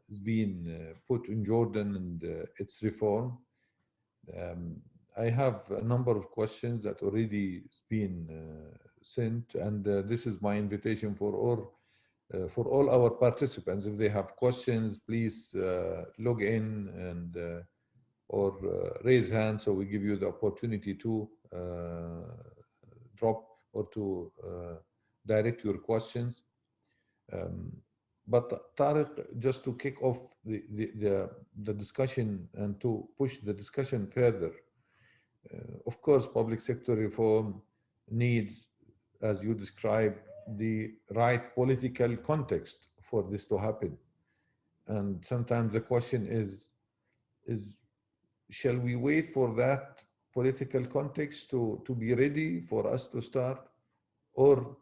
has been put in Jordan and its reform. I have a number of questions that already been sent, and this is my invitation for all our participants. If they have questions, please log in and or raise hand, so we give you the opportunity to drop or to direct your questions. But Tariq, just to kick off the discussion and to push the discussion further, of course, public sector reform needs, as you described, the right political context for this to happen. And sometimes the question is shall we wait for that political context to be ready for us to start? Or,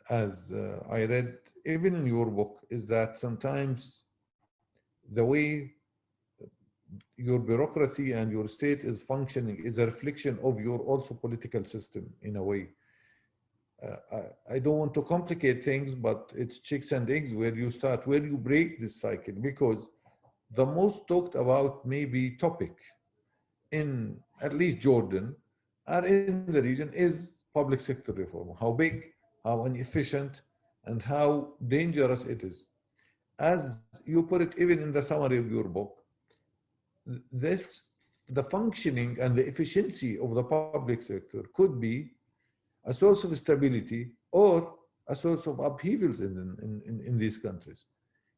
as I read even in your book, is that sometimes the way your bureaucracy and your state is functioning is a reflection of your also political system in a way. I don't want to complicate things, but it's chicks and eggs where you start, where you break this cycle, because the most talked about maybe topic in at least Jordan or in the region is public sector reform. How big, how inefficient, and how dangerous it is. As you put it even in the summary of your book, the functioning and the efficiency of the public sector could be a source of stability or a source of upheavals in these countries.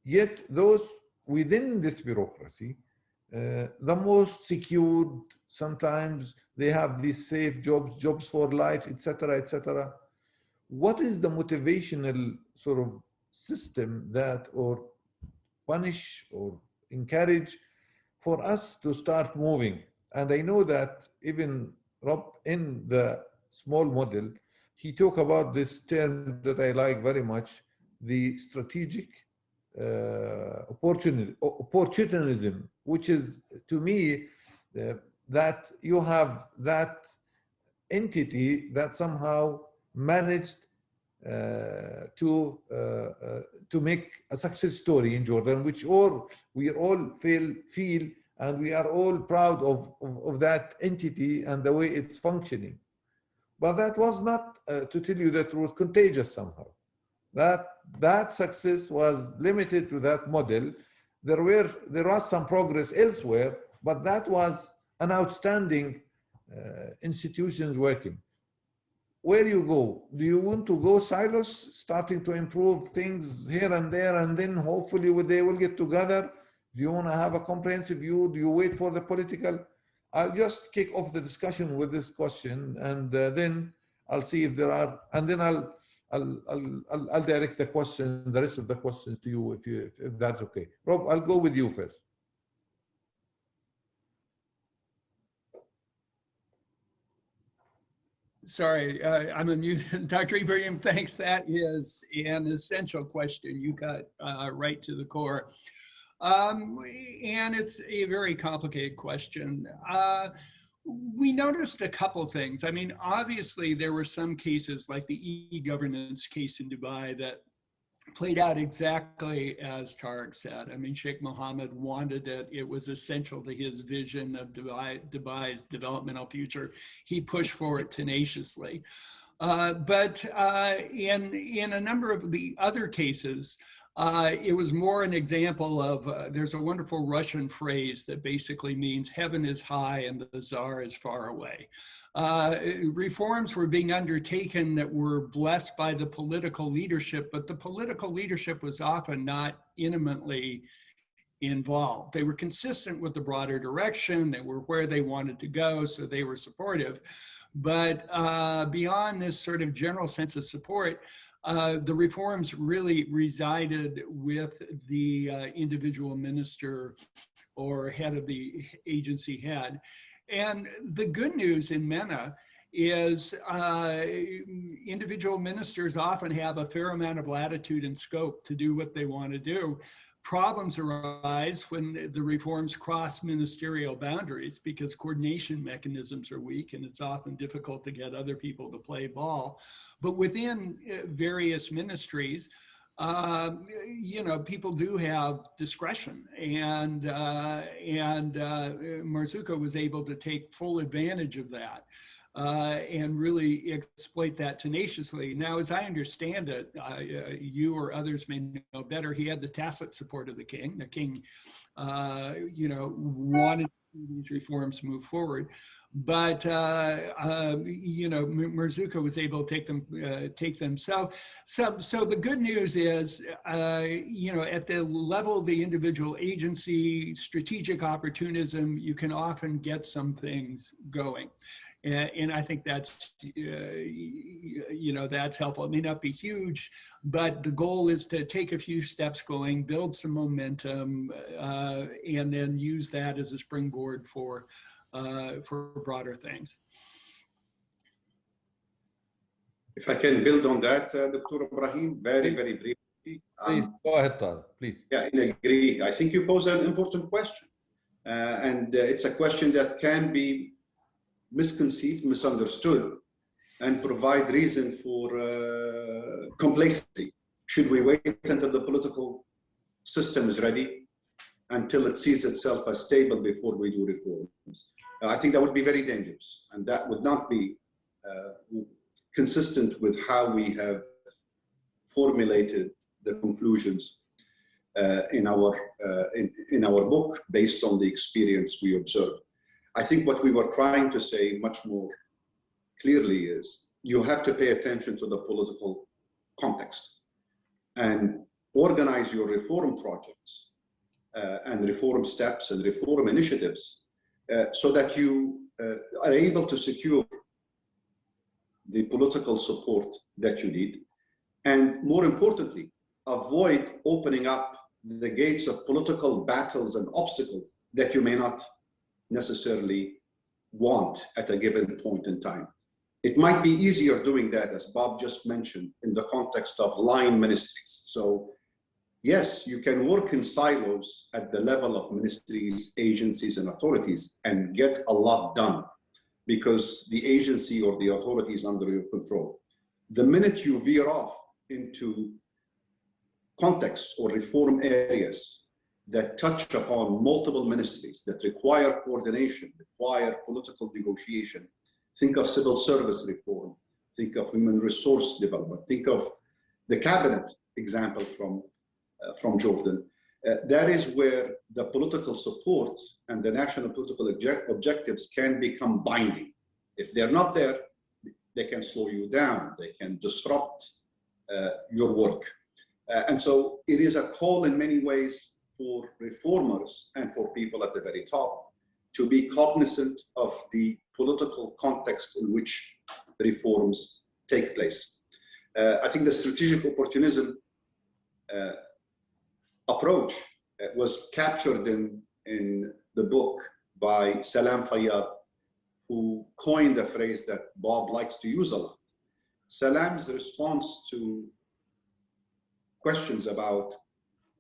Yet those within this bureaucracy, the most secured, sometimes they have these safe jobs for life, etc., etc. What is the motivational sort of system that or punish or encourage for us to start moving? And I know that even Rob, in the small model, he talked about this term that I like very much, the strategic opportunism, which is to me that you have that entity that somehow managed to make a success story in Jordan, which we all feel, and we are all proud of that entity and the way it's functioning. But that was not, to tell you the truth, contagious somehow. That success was limited to that model. There was some progress elsewhere, but that was an outstanding institutions working. Where you go? Do you want to go silos, starting to improve things here and there, and then hopefully they will get together Do you want to have a comprehensive view? Do you wait for the political? I'll just kick off the discussion with this question, and then I'll see if there are, and then I'll direct the rest of the questions to you if that's okay. Rob, I'll go with you first. Sorry, I'm unmuted. Dr. Ibrahim, thanks. That is an essential question. You got right to the core. And it's a very complicated question. We noticed a couple things. I mean, obviously, there were some cases like the e-governance case in Dubai that played out exactly as Tariq said. I mean, Sheikh Mohammed wanted it. It was essential to his vision of Dubai's developmental future. He pushed for it tenaciously. But in a number of the other cases, it was more an example of, there's a wonderful Russian phrase that basically means heaven is high and the czar is far away. Reforms were being undertaken that were blessed by the political leadership, but the political leadership was often not intimately involved. They were consistent with the broader direction, they were where they wanted to go, so they were supportive. But beyond this sort of general sense of support, the reforms really resided with the individual minister or head of the agency head. And the good news in MENA is individual ministers often have a fair amount of latitude and scope to do what they want to do. Problems arise when the reforms cross ministerial boundaries because coordination mechanisms are weak and it's often difficult to get other people to play ball. But within various ministries, you know, people do have discretion, and Marzuka was able to take full advantage of that and really exploit that tenaciously. Now, as I understand it, you or others may know better, he had the tacit support of the king. The king, you know, wanted these reforms move forward. But you know, Marzuka was able to take them. So the good news is, you know, at the level of the individual agency, strategic opportunism, you can often get some things going. And I think that's, you know, that's helpful. It may not be huge, but the goal is to take a few steps going, build some momentum, and then use that as a springboard for broader things. If I can build on that, Dr. Ibrahim, very briefly. Please, go ahead, Tariq, please. Yeah, I agree. I think you pose an important question. And it's a question that can be misconceived, misunderstood, and provide reason for complacency. Should we wait until the political system is ready, until it sees itself as stable before we do reforms? I think that would be very dangerous, and that would not be consistent with how we have formulated the conclusions in our book based on the experience we observed. I think what we were trying to say much more clearly is you have to pay attention to the political context and organize your reform projects and reform steps and reform initiatives so that you are able to secure the political support that you need, and more importantly, avoid opening up the gates of political battles and obstacles that you may not necessarily want at a given point in time. It might be easier doing that, as Bob just mentioned, in the context of line ministries. So yes, you can work in silos at the level of ministries, agencies, and authorities and get a lot done because the agency or the authority is under your control. The minute you veer off into contexts or reform areas that touch upon multiple ministries, that require coordination, require political negotiation, think of civil service reform, think of human resource development, think of the cabinet example from Jordan. That is where the political support and the national political objectives can become binding. If they're not there, they can slow you down, they can disrupt your work. And so it is a call in many ways for reformers and for people at the very top to be cognizant of the political context in which reforms take place. I think the strategic opportunism approach was captured in the book by Salam Fayyad, who coined a phrase that Bob likes to use a lot. Salam's response to questions about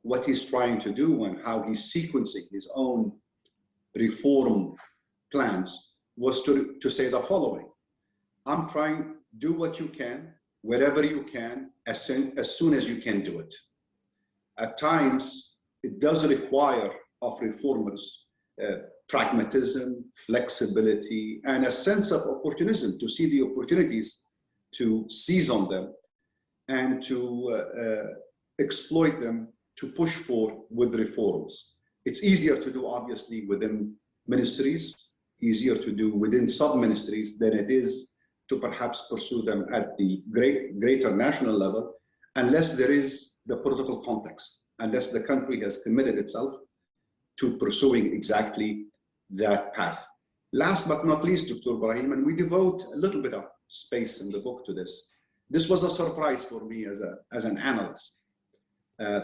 what he's trying to do and how he's sequencing his own reform plans was to say the following: I'm trying, do what you can, wherever you can, as soon as you can do it. At times, it does require of reformers pragmatism, flexibility, and a sense of opportunism, to see the opportunities, to seize on them, and to exploit them, to push for with reforms. It's easier to do, obviously, within ministries, easier to do within sub-ministries than it is to perhaps pursue them at the greater national level, unless there is the political context, unless the country has committed itself to pursuing exactly that path. Last but not least, Dr. Ibrahim, and we devote a little bit of space in the book to this. This was a surprise for me as an analyst.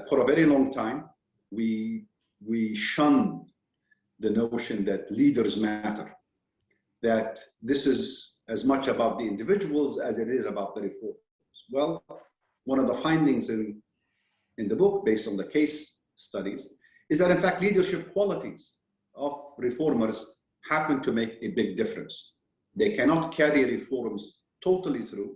For a very long time, we shunned the notion that leaders matter, that this is as much about the individuals as it is about the reforms. Well, one of the findings in the book, based on the case studies, is that in fact leadership qualities of reformers happen to make a big difference. They cannot carry reforms totally through,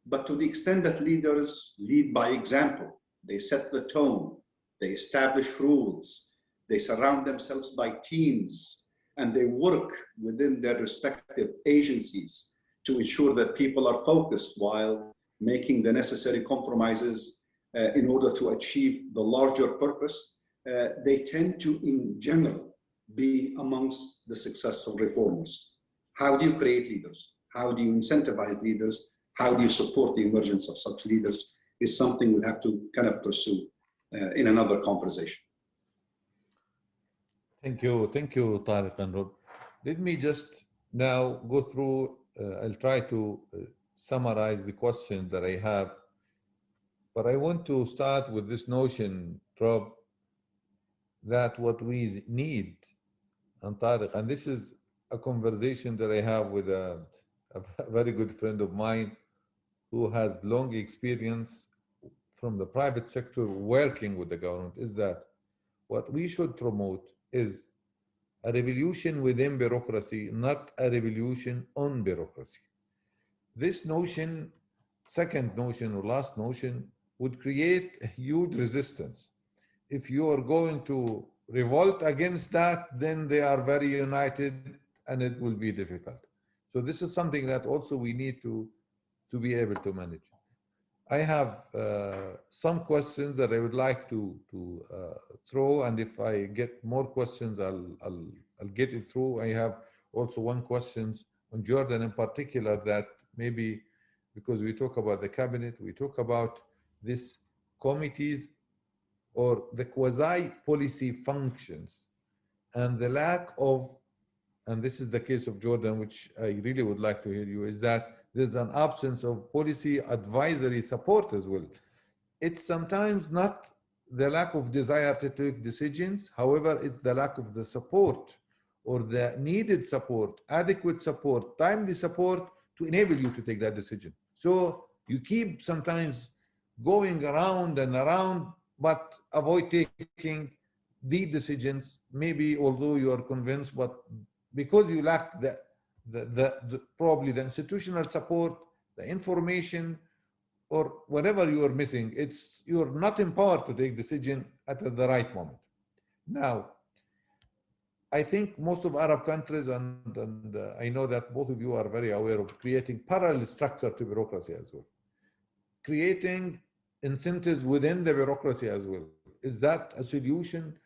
but to the extent that leaders lead by example, they set the tone, they establish rules, they surround themselves by teams, and they work within their respective agencies to ensure that people are focused while making the necessary compromises in order to achieve the larger purpose. They tend to, in general, be amongst the successful reformers. How do you create leaders? How do you incentivize leaders? How do you support the emergence of such leaders is something we'll have to kind of pursue in another conversation. Thank you, Tariq and Rob. Let me just now go through, I'll try to summarize the questions that I have, but I want to start with this notion, Rob, that what we need, and Tariq, and this is a conversation that I have with a very good friend of mine who has long experience from the private sector working with the government, is that what we should promote is a revolution within bureaucracy, not a revolution on bureaucracy. This notion, second notion or last notion, would create a huge resistance. If you are going to revolt against that, then they are very united and it will be difficult. So this is something that also we need to be able to manage. I have some questions that I would like to throw, and if I get more questions, I'll get it through. I have also one question on Jordan in particular, that maybe because we talk about the cabinet, we talk about these committees or the quasi-policy functions, and the lack of, and this is the case of Jordan, which I really would like to hear you, is that there's an absence of policy advisory support as well. It's sometimes not the lack of desire to take decisions, however, it's the lack of the support or the needed support, adequate support, timely support to enable you to take that decision. So you keep sometimes going around and around, but avoid taking the decisions, maybe although you are convinced, but because you lack probably the institutional support, the information, or whatever you are missing, you're not empowered to take decision at the right moment. Now, I think most of Arab countries, and I know that both of you are very aware of creating parallel structure to bureaucracy as well. Creating incentives within the bureaucracy as well. Is that a solution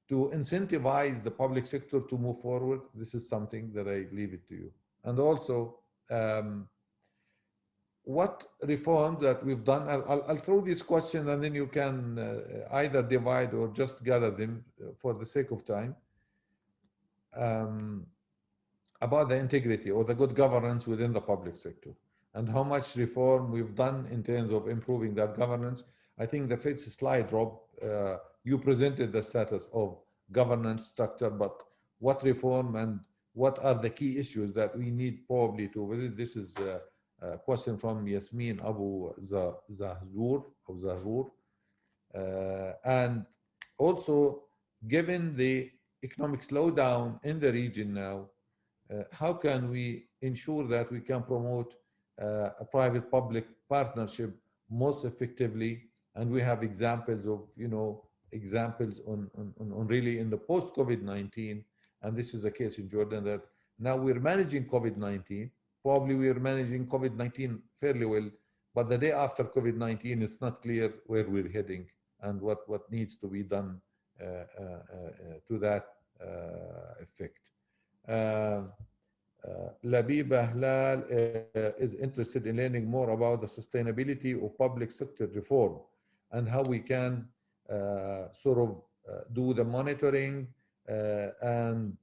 to incentivize the public sector to move forward? This is something that I leave it to you. And also, what reforms that we've done, I'll throw these questions and then you can either divide or just gather them for the sake of time. About the integrity or the good governance within the public sector and how much reform we've done in terms of improving that governance. I think the fifth slide, Rob, you presented the status of governance structure, but what reform and what are the key issues that we need probably to visit? This is a question from Yasmin Abu Zahur. And also, given the economic slowdown in the region now, how can we ensure that we can promote a private-public partnership most effectively? And we have examples of, examples on really in the post-COVID-19, and this is a case in Jordan that now we're managing COVID-19. Probably we're managing COVID-19 fairly well, but the day after COVID-19, it's not clear where we're heading and what needs to be done to that effect. Labiba Hlal is interested in learning more about the sustainability of public sector reform and how we can do the monitoring. And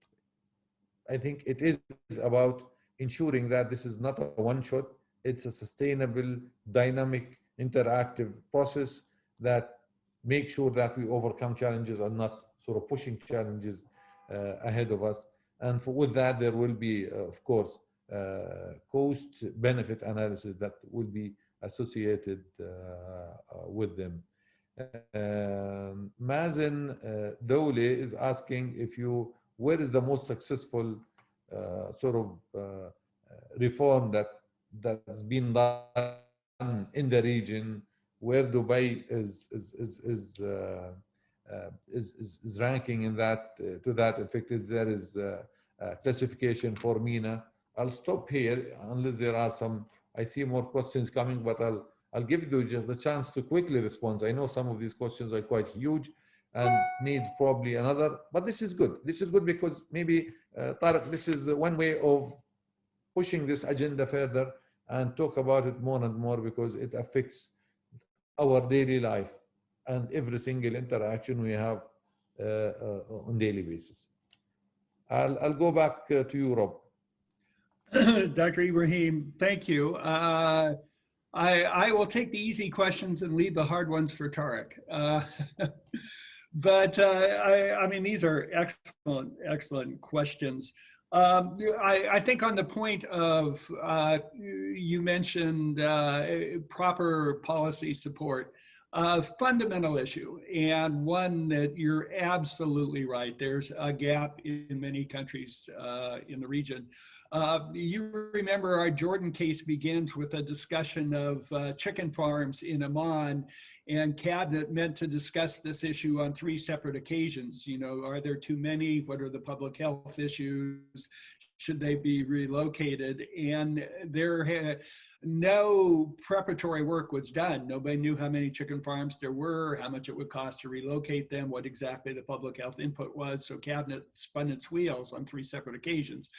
I think it is about ensuring that this is not a one-shot, it's a sustainable, dynamic, interactive process that makes sure that we overcome challenges and not pushing challenges ahead of us. And with that, there will be, of course, cost-benefit analysis that will be associated with them. Mazen Dole is asking where is the most successful reform that's been done in the region, where Dubai is ranking in that to that effect. There is classification for MENA. I'll stop here unless there are some. I see more questions coming, but I'll give you just the chance to quickly respond. I know some of these questions are quite huge and need probably another, but this is good. This is good because maybe, Tariq, this is one way of pushing this agenda further and talk about it more and more because it affects our daily life and every single interaction we have on daily basis. I'll go back to you, Rob. Dr. Ibrahim, thank you. I will take the easy questions and leave the hard ones for Tariq. But I mean, these are excellent questions. I think on the point of, you mentioned proper policy support, fundamental issue, and one that you're absolutely right. There's a gap in many countries in the region. You remember our Jordan case begins with a discussion of chicken farms in Amman, and Cabinet meant to discuss this issue on 3 separate occasions. Are there too many? What are the public health issues? Should they be relocated? And no preparatory work was done. Nobody knew how many chicken farms there were, how much it would cost to relocate them, what exactly the public health input was. So Cabinet spun its wheels on 3 separate occasions.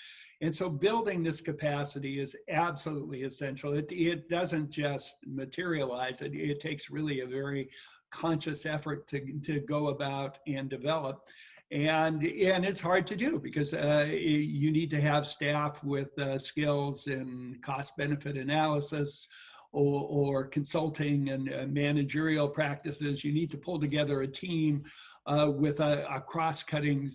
And so building this capacity is absolutely essential. It doesn't just materialize. It takes really a very conscious effort to go about and develop. And it's hard to do because you need to have staff with skills in cost-benefit analysis or consulting and managerial practices. You need to pull together a team with a cross-cutting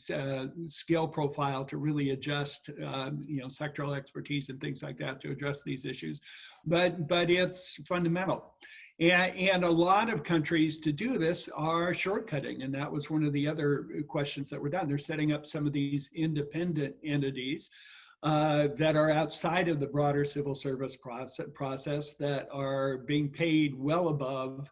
skill profile to really adjust, sectoral expertise and things like that to address these issues. But it's fundamental. And a lot of countries to do this are shortcutting. And that was one of the other questions that were done. They're setting up some of these independent entities that are outside of the broader civil service process that are being paid well above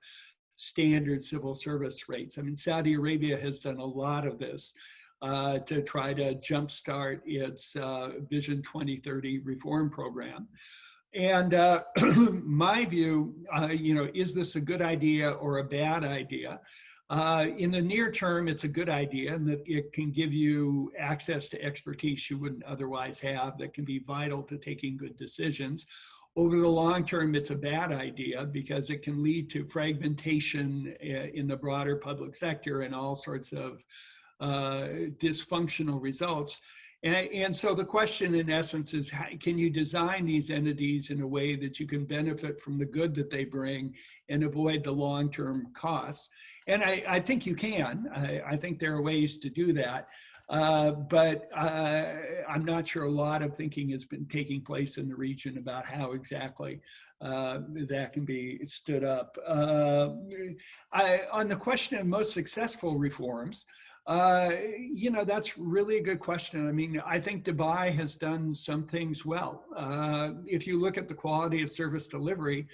standard civil service rates. I mean, Saudi Arabia has done a lot of this to try to jumpstart its Vision 2030 reform program. And my view, is this a good idea or a bad idea? In the near term, it's a good idea in that it can give you access to expertise you wouldn't otherwise have that can be vital to taking good decisions. over the long term, it's a bad idea because it can lead to fragmentation in the broader public sector and all sorts of dysfunctional results. And so the question in essence is, can you design these entities in a way that you can benefit from the good that they bring and avoid the long-term costs? And I think you can. I think there are ways to do that. But I'm not sure a lot of thinking has been taking place in the region about how exactly that can be stood up. On the question of most successful reforms, you know, that's really a good question. I mean, I think Dubai has done some things well. If you look at the quality of service delivery,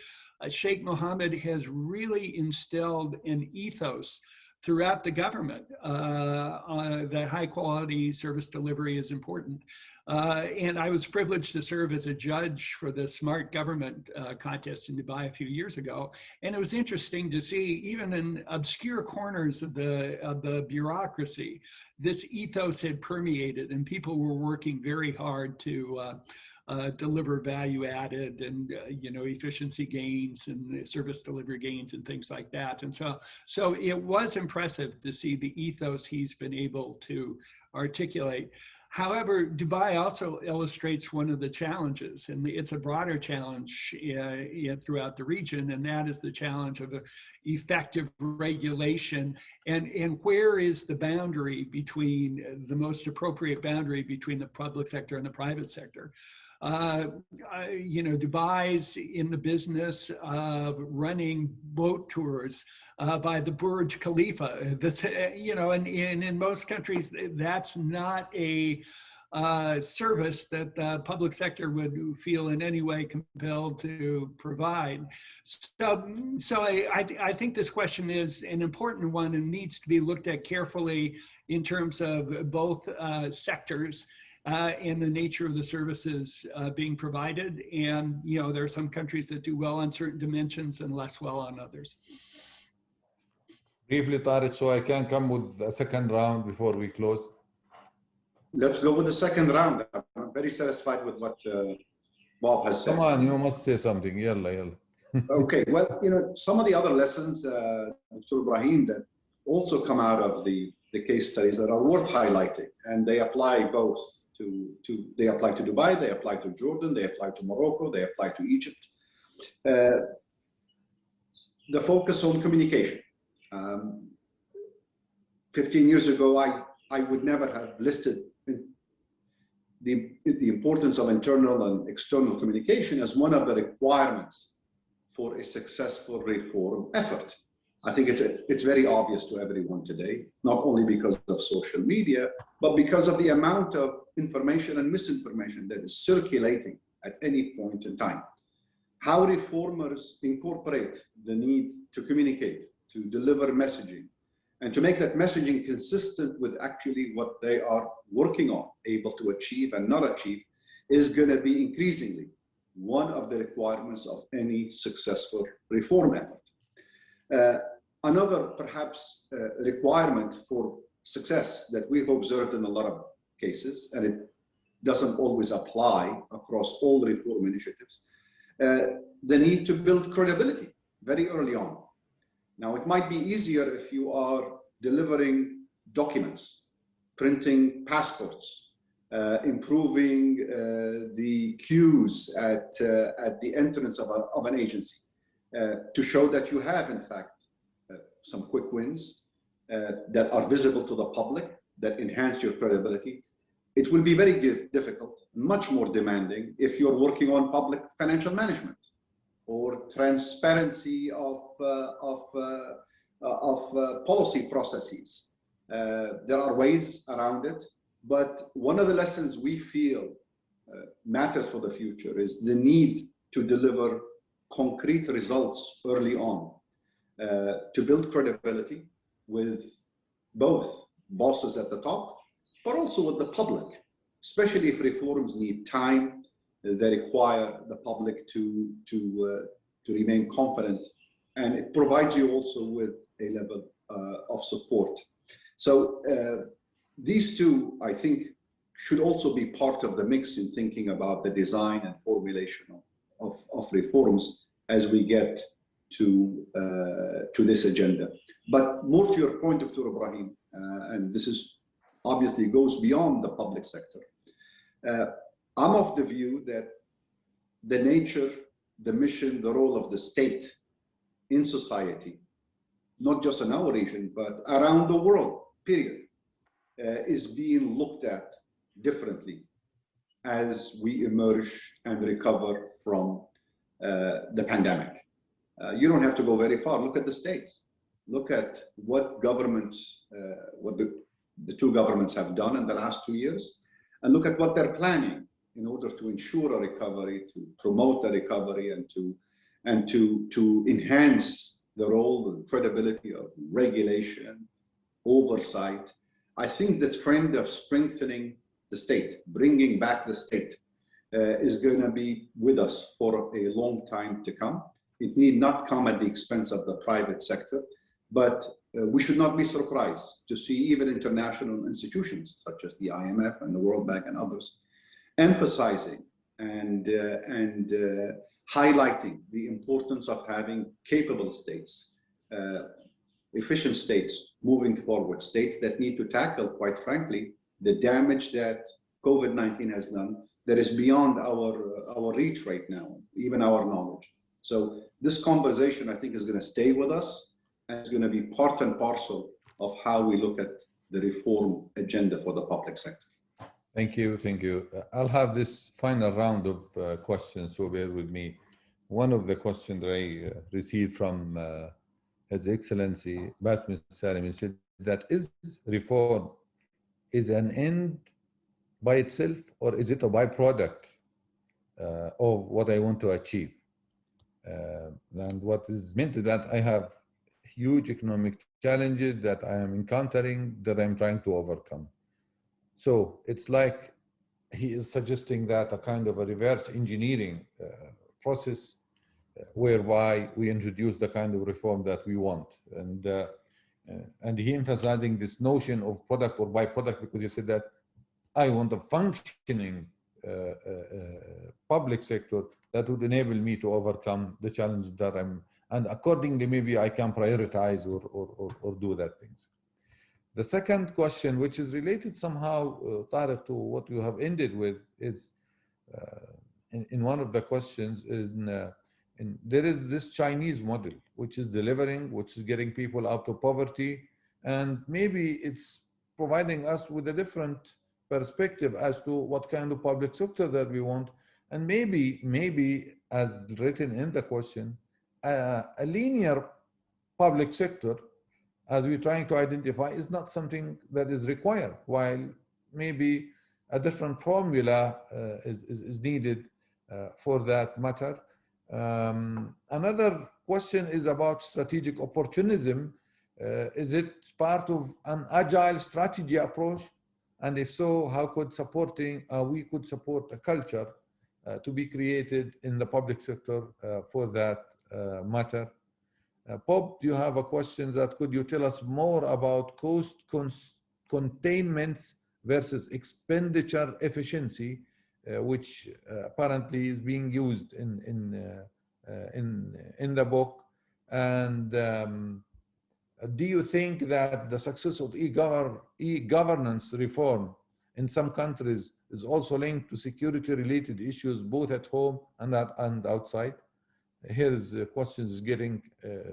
Sheikh Mohammed has really instilled an ethos throughout the government that high quality service delivery is important. And I was privileged to serve as a judge for the Smart Government contest in Dubai a few years ago. And it was interesting to see, even in obscure corners of the bureaucracy, this ethos had permeated and people were working very hard to deliver value added and you know, efficiency gains and service delivery gains and things like that. And so it was impressive to see the ethos he's been able to articulate. However, Dubai also illustrates one of the challenges, and it's a broader challenge throughout the region, and that is the challenge of effective regulation. And where is the boundary between, the most appropriate boundary between the public sector and the private sector? You know, Dubai's in the business of running boat tours by the Burj Khalifa. This, you know, and in most countries, that's not a service that the public sector would feel in any way compelled to provide. So I think this question is an important one and needs to be looked at carefully in terms of both sectors. And the nature of the services being provided. And, you know, there are some countries that do well on certain dimensions and less well on others. Briefly, Tariq, so I can come with the second round before we close. Let's go with the second round. I'm very satisfied with what Bob has said. Come on, you must say something. Yalla, yalla. Okay, well, you know, some of the other lessons, Dr. Ibrahim, that also come out of the case studies that are worth highlighting, and they apply both they apply to Dubai, they apply to Jordan, they apply to Morocco, they apply to Egypt. The focus on communication. 15 years ago, I would never have listed the importance of internal and external communication as one of the requirements for a successful reform effort. I think it's very obvious to everyone today, not only because of social media, but because of the amount of information and misinformation that is circulating at any point in time. How reformers incorporate the need to communicate, to deliver messaging, and to make that messaging consistent with actually what they are working on, able to achieve and not achieve, is going to be increasingly one of the requirements of any successful reform effort. Another perhaps requirement for success that we've observed in a lot of cases, and it doesn't always apply across all reform initiatives, the need to build credibility very early on. Now, it might be easier if you are delivering documents, printing passports, improving the queues at the entrance of an agency to show that you have, in fact, some quick wins that are visible to the public, that enhance your credibility. It will be very difficult, much more demanding, if you're working on public financial management or transparency of policy processes. There are ways around it, but one of the lessons we feel matters for the future is the need to deliver concrete results early on. To build credibility with both bosses at the top, but also with the public, especially if reforms need time, they require the public to remain confident, and it provides you also with a level of support. So these two, I think, should also be part of the mix in thinking about the design and formulation of reforms as we get to this agenda. But more to your point, Dr. Ibrahim, and this is obviously goes beyond the public sector. I'm of the view that the nature, the mission, the role of the state in society, not just in our region, but around the world, period, is being looked at differently as we emerge and recover from the pandemic. You don't have to go very far. Look at the states. Look at what governments, what the two governments have done in the last 2 years, and look at what they're planning in order to ensure a recovery, to promote the recovery, and to enhance the role and credibility of regulation, oversight. I think the trend of strengthening the state, bringing back the state, is going to be with us for a long time to come. It need not come at the expense of the private sector, but we should not be surprised to see even international institutions such as the IMF and the World Bank and others emphasizing and highlighting the importance of having capable states, efficient states moving forward, states that need to tackle, quite frankly, the damage that COVID-19 has done that is beyond our reach right now, even our knowledge. So this conversation, I think, is going to stay with us, and it's going to be part and parcel of how we look at the reform agenda for the public sector. Thank you, thank you. I'll have this final round of questions, so bear with me. One of the questions that I received from His Excellency Basmi Salim said that is reform is an end by itself, or is it a byproduct of what I want to achieve? And what is meant is that I have huge economic challenges that I am encountering that I'm trying to overcome. So it's like he is suggesting that a kind of a reverse engineering process whereby we introduce the kind of reform that we want. And he emphasizing this notion of product or byproduct, because he said that I want a functioning public sector that would enable me to overcome the challenges that and accordingly maybe I can prioritize or do that things. The second question, which is related somehow, Tariq, to what you have ended with, is in one of the questions there is this Chinese model, which is delivering, which is getting people out of poverty, and maybe it's providing us with a different perspective as to what kind of public sector that we want. And maybe as written in the question, a linear public sector, as we're trying to identify, is not something that is required, while maybe a different formula is needed for that matter. Another question is about strategic opportunism. Is it part of an agile strategy approach? And if so, how could we could support a culture to be created in the public sector for that matter? Bob, do you have a question that could you tell us more about cost containment versus expenditure efficiency, which apparently is being used in the book? And do you think that the success of e-governance reform in some countries is also linked to security-related issues, both at home and outside? Here's the question is getting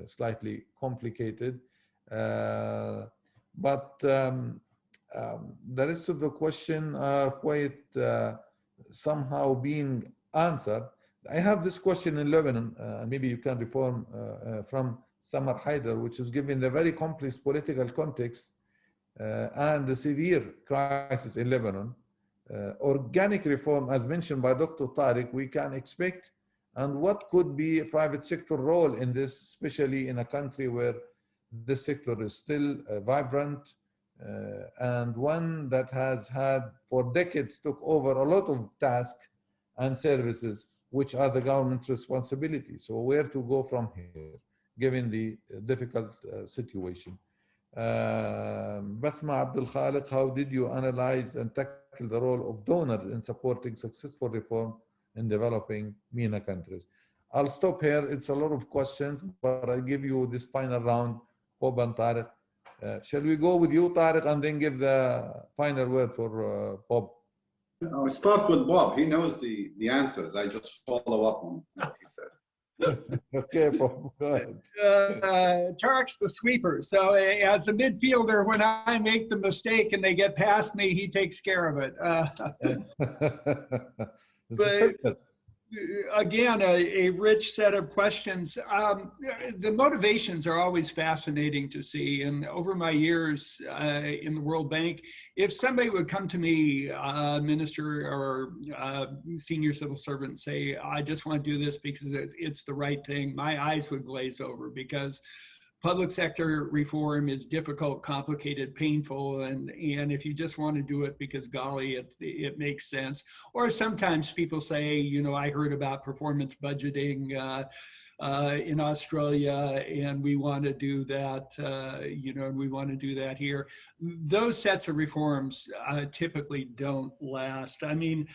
slightly complicated, but the rest of the question are quite somehow being answered. I have this question in Lebanon, maybe you can reform from Samar Haider, which is given the very complex political context and the severe crisis in Lebanon. Organic reform, as mentioned by Dr. Tariq, we can expect, and what could be a private sector role in this, especially in a country where this sector is still vibrant and one that has had for decades took over a lot of tasks and services which are the government's responsibility. So where to go from here, given the difficult situation? Basma Abdul Khaliq, how did you analyze and tackle the role of donors in supporting successful reform in developing MENA countries. I'll stop here. It's a lot of questions, but I'll give you this final round, Bob and Tariq. Shall we go with you, Tariq, and then give the final word for Bob? I'll start with Bob. He knows the answers. I just follow up on what he says. Okay, Bob, go ahead. Tariq's the sweeper. So as a midfielder, when I make the mistake and they get past me, he takes care of it. But again, a rich set of questions. The motivations are always fascinating to see. And over my years in the World Bank, if somebody would come to me, minister or senior civil servant, and say, I just want to do this because it's the right thing, my eyes would glaze over, because public sector reform is difficult, complicated, painful, and if you just want to do it because golly, it makes sense. Or sometimes people say, you know, I heard about performance budgeting in Australia, and we want to do that, you know, and we want to do that here. Those sets of reforms typically don't last. I mean,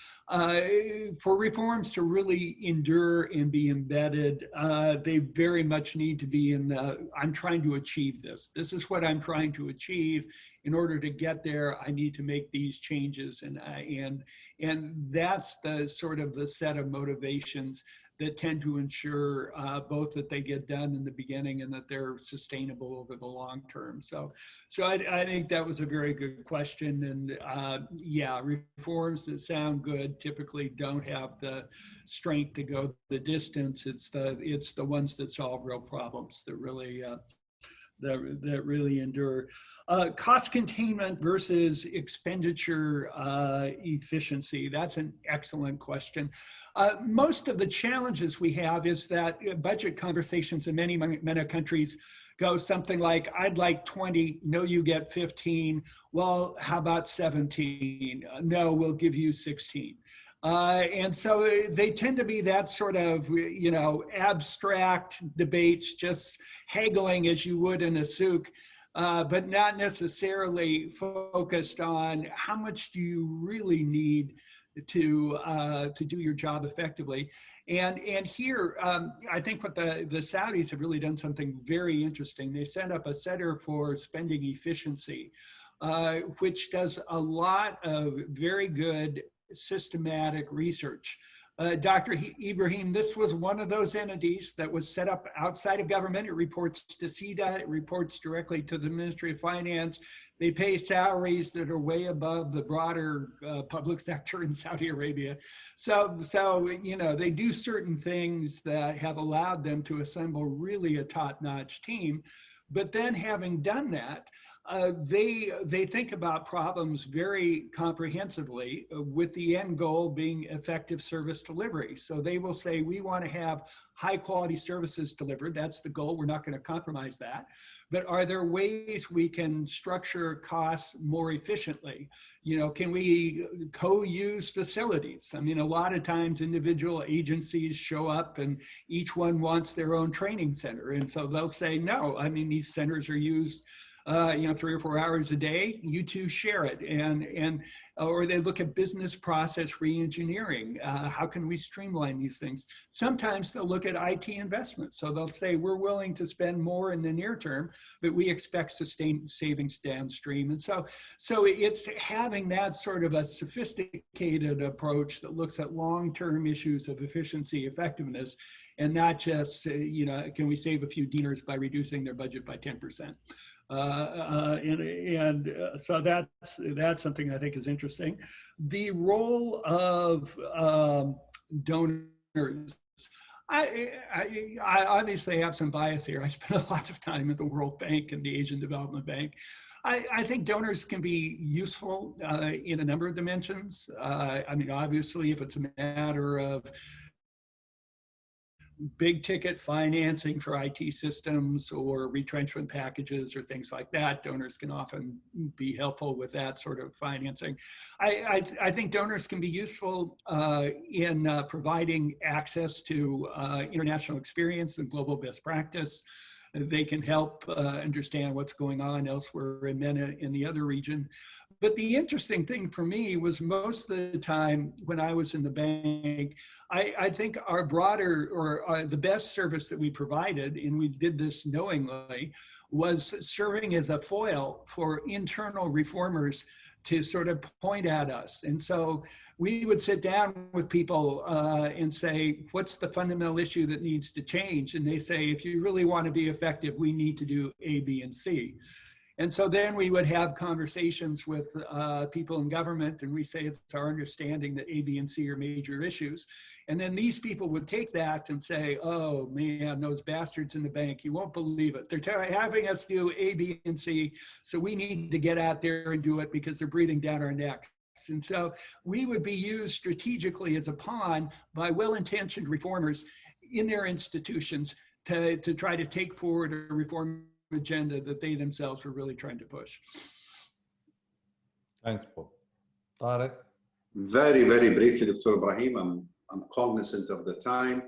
for reforms to really endure and be embedded, they very much need to be in the, I'm trying to achieve this. This is what I'm trying to achieve. In order to get there, I need to make these changes, and that's the sort of the set of motivations that tend to ensure both that they get done in the beginning and that they're sustainable over the long term. So I think that was a very good question. And yeah, reforms that sound good typically don't have the strength to go the distance. It's the ones that solve real problems that really that really endure. Cost containment versus expenditure efficiency. That's an excellent question. Most of the challenges we have is that budget conversations in many countries go something like, I'd like 20, no, you get 15. Well, how about 17? No, we'll give you 16. And so they tend to be that sort of, you know, abstract debates, just haggling as you would in a souk, but not necessarily focused on how much do you really need to do your job effectively. And here, I think what the Saudis have really done something very interesting. They set up a Center for Spending Efficiency, which does a lot of very good systematic research. Dr. Ibrahim, this was one of those entities that was set up outside of government. It reports to CEDA, it reports directly to the Ministry of Finance. They pay salaries that are way above the broader public sector in Saudi Arabia. So, you know, they do certain things that have allowed them to assemble really a top-notch team. But then having done that, they think about problems very comprehensively, with the end goal being effective service delivery. So they will say, we want to have high quality services delivered. That's the goal. We're not going to compromise that. But are there ways we can structure costs more efficiently? You know, can we co-use facilities? I mean, a lot of times individual agencies show up and each one wants their own training center. And so they'll say, no, I mean, these centers are used you know, 3 or 4 hours a day, you two share it. Or they look at business process re-engineering. How can we streamline these things? Sometimes they'll look at IT investments. So they'll say, we're willing to spend more in the near term, but we expect sustained savings downstream. And so it's having that sort of a sophisticated approach that looks at long-term issues of efficiency, effectiveness, and not just, you know, can we save a few dinars by reducing their budget by 10%? So that's something I think is interesting. The role of donors. I obviously have some bias here. I spent a lot of time at the World Bank and the Asian Development Bank. I think donors can be useful in a number of dimensions. I mean, obviously, if it's a matter of big ticket financing for IT systems or retrenchment packages or things like that, donors can often be helpful with that sort of financing. I think donors can be useful in providing access to international experience and global best practice. They can help understand what's going on elsewhere in MENA in the other region. But the interesting thing for me was most of the time when I was in the bank, I think our broader or the best service that we provided, and we did this knowingly, was serving as a foil for internal reformers to sort of point at us. And so we would sit down with people and say, what's the fundamental issue that needs to change? And they say, if you really want to be effective, we need to do A, B, and C. And so then we would have conversations with people in government, and we say it's our understanding that A, B, and C are major issues. And then these people would take that and say, oh man, those bastards in the bank, you won't believe it. They're having us do A, B, and C, so we need to get out there and do it because they're breathing down our necks. And so we would be used strategically as a pawn by well-intentioned reformers in their institutions to try to take forward a reform agenda that they themselves were really trying to push. Thanks, Paul. Tarek? Very, very briefly, Dr. Ibrahim, I'm cognizant of the time.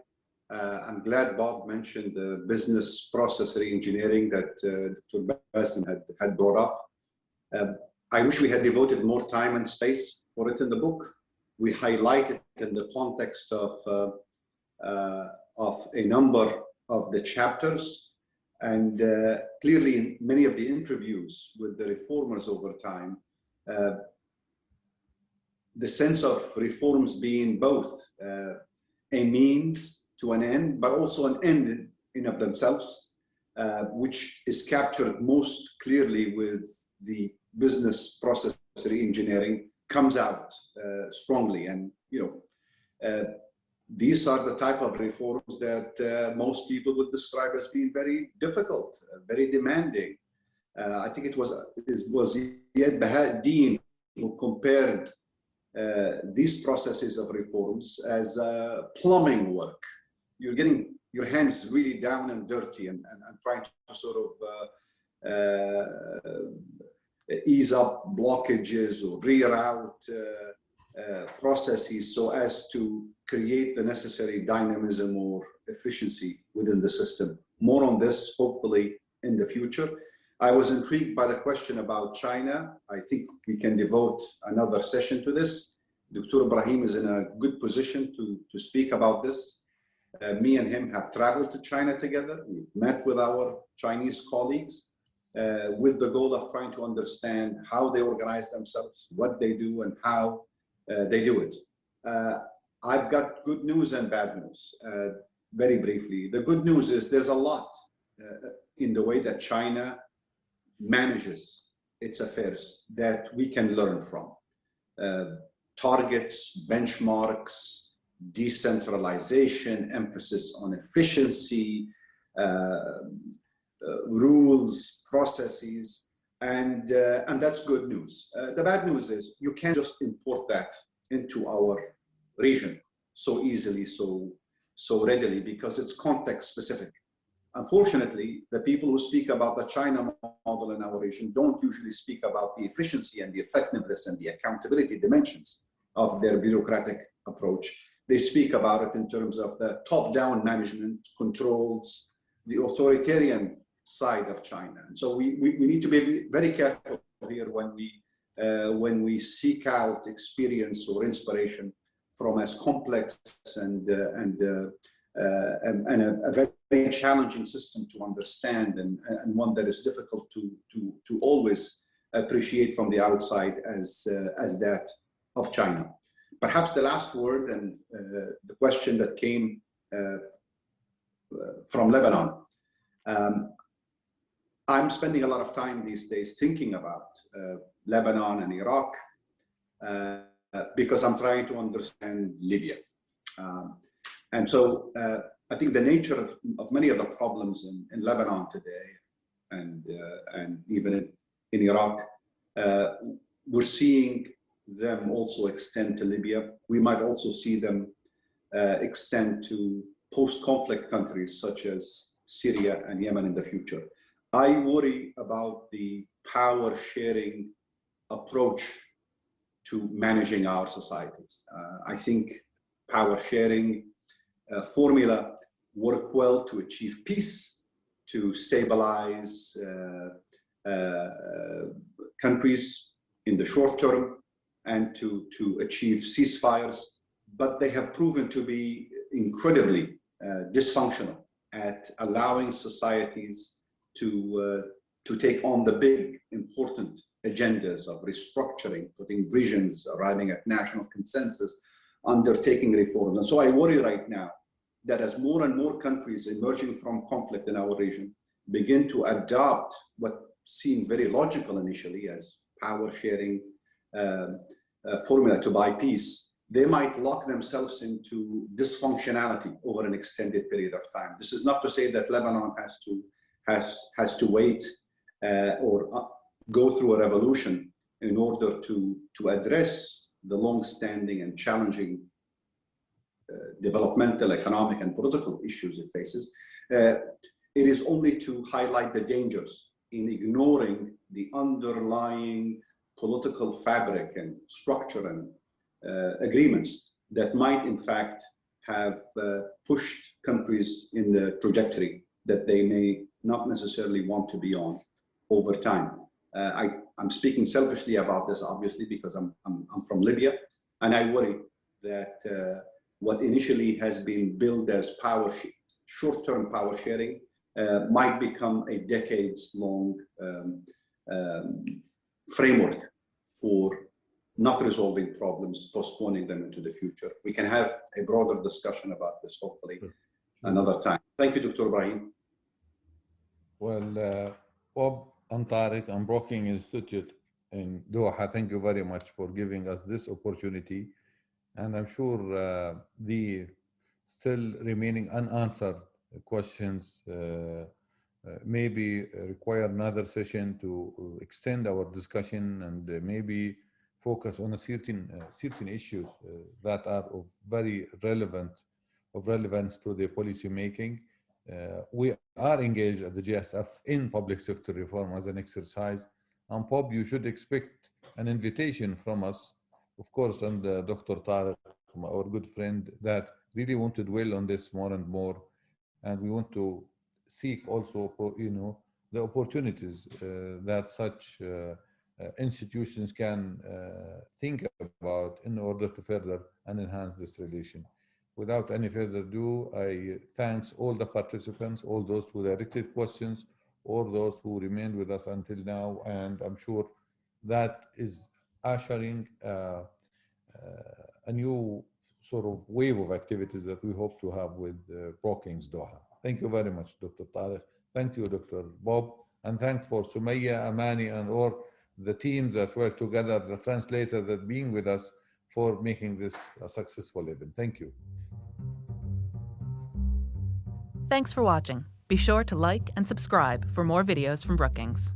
I'm glad Bob mentioned the business process reengineering that Dr. Bassem had brought up. I wish we had devoted more time and space for it in the book. We highlight it in the context of a number of the chapters. And clearly, in many of the interviews with the reformers over time, the sense of reforms being both a means to an end, but also an end in of themselves, which is captured most clearly with the business process reengineering, comes out strongly. And these are the type of reforms that most people would describe as being very difficult, very demanding. I think it was Ziad Bahauddin who compared these processes of reforms as plumbing work. You're getting your hands really down and dirty and trying to sort of ease up blockages or reroute processes so as to create the necessary dynamism or efficiency within the system. More on this, hopefully, in the future. I was intrigued by the question about China. I think we can devote another session to this. Dr. Ibrahim is in a good position to speak about this. Me and him have traveled to China together. We've met with our Chinese colleagues with the goal of trying to understand how they organize themselves, what they do, and how they do it. I've got good news and bad news. Very briefly, the good news is there's a lot in the way that China manages its affairs that we can learn from. Targets, benchmarks, decentralization, emphasis on efficiency, rules, processes, and that's good news. The bad news is you can't just import that into our region so easily, so readily, because it's context specific. Unfortunately, the people who speak about the China model in our region don't usually speak about the efficiency and the effectiveness and the accountability dimensions of their bureaucratic approach. They speak about it in terms of the top-down management, controls, the authoritarian side of China. And so we need to be very careful here when we seek out experience or inspiration from as complex and a very challenging system to understand and one that is difficult to always appreciate from the outside as that of China. Perhaps the last word and the question that came from Lebanon. I'm spending a lot of time these days thinking about Lebanon and Iraq because I'm trying to understand Libya. And so I think the nature of many of the problems in Lebanon today and even in Iraq, we're seeing them also extend to Libya. We might also see them extend to post-conflict countries such as Syria and Yemen in the future. I worry about the power-sharing approach to managing our societies. I think power-sharing formula work well to achieve peace, to stabilize countries in the short term and to achieve ceasefires, but they have proven to be incredibly dysfunctional at allowing societies to take on the big, important agendas of restructuring, putting visions, arriving at national consensus, undertaking reforms. And so I worry right now that as more and more countries emerging from conflict in our region begin to adopt what seemed very logical initially as power sharing formula to buy peace, they might lock themselves into dysfunctionality over an extended period of time. This is not to say that Lebanon has to wait or go through a revolution in order to address the long-standing and challenging developmental, economic, and political issues it faces. It is only to highlight the dangers in ignoring the underlying political fabric and structure and agreements that might in fact have pushed countries in the trajectory that they may not necessarily want to be on over time. I'm speaking selfishly about this, obviously, because I'm from Libya, and I worry that what initially has been billed as short-term power sharing might become a decades-long framework for not resolving problems, postponing them into the future. We can have a broader discussion about this, hopefully, another time. Thank you, Dr. Ibrahim. Well, Bob and Tariq and Brookings Institute in Doha, thank you very much for giving us this opportunity. And I'm sure the still remaining unanswered questions maybe require another session to extend our discussion and maybe focus on a certain issues that are of very relevance to the policy making. We are engaged at the GSF in public sector reform as an exercise. And Bob, you should expect an invitation from us, of course, and Dr. Tariq, our good friend, that really want to dwell on this more and more. And we want to seek also, the opportunities that such institutions can think about in order to further and enhance this relation. Without any further ado, I thank all the participants, all those who directed questions, all those who remained with us until now, and I'm sure that is ushering a new sort of wave of activities that we hope to have with Brookings Doha. Thank you very much, Dr. Tariq. Thank you, Dr. Bob, and thanks for Sumaya, Amani, and all the teams that work together, the translator that being with us for making this a successful event. Thank you. Thanks for watching. Be sure to like and subscribe for more videos from Brookings.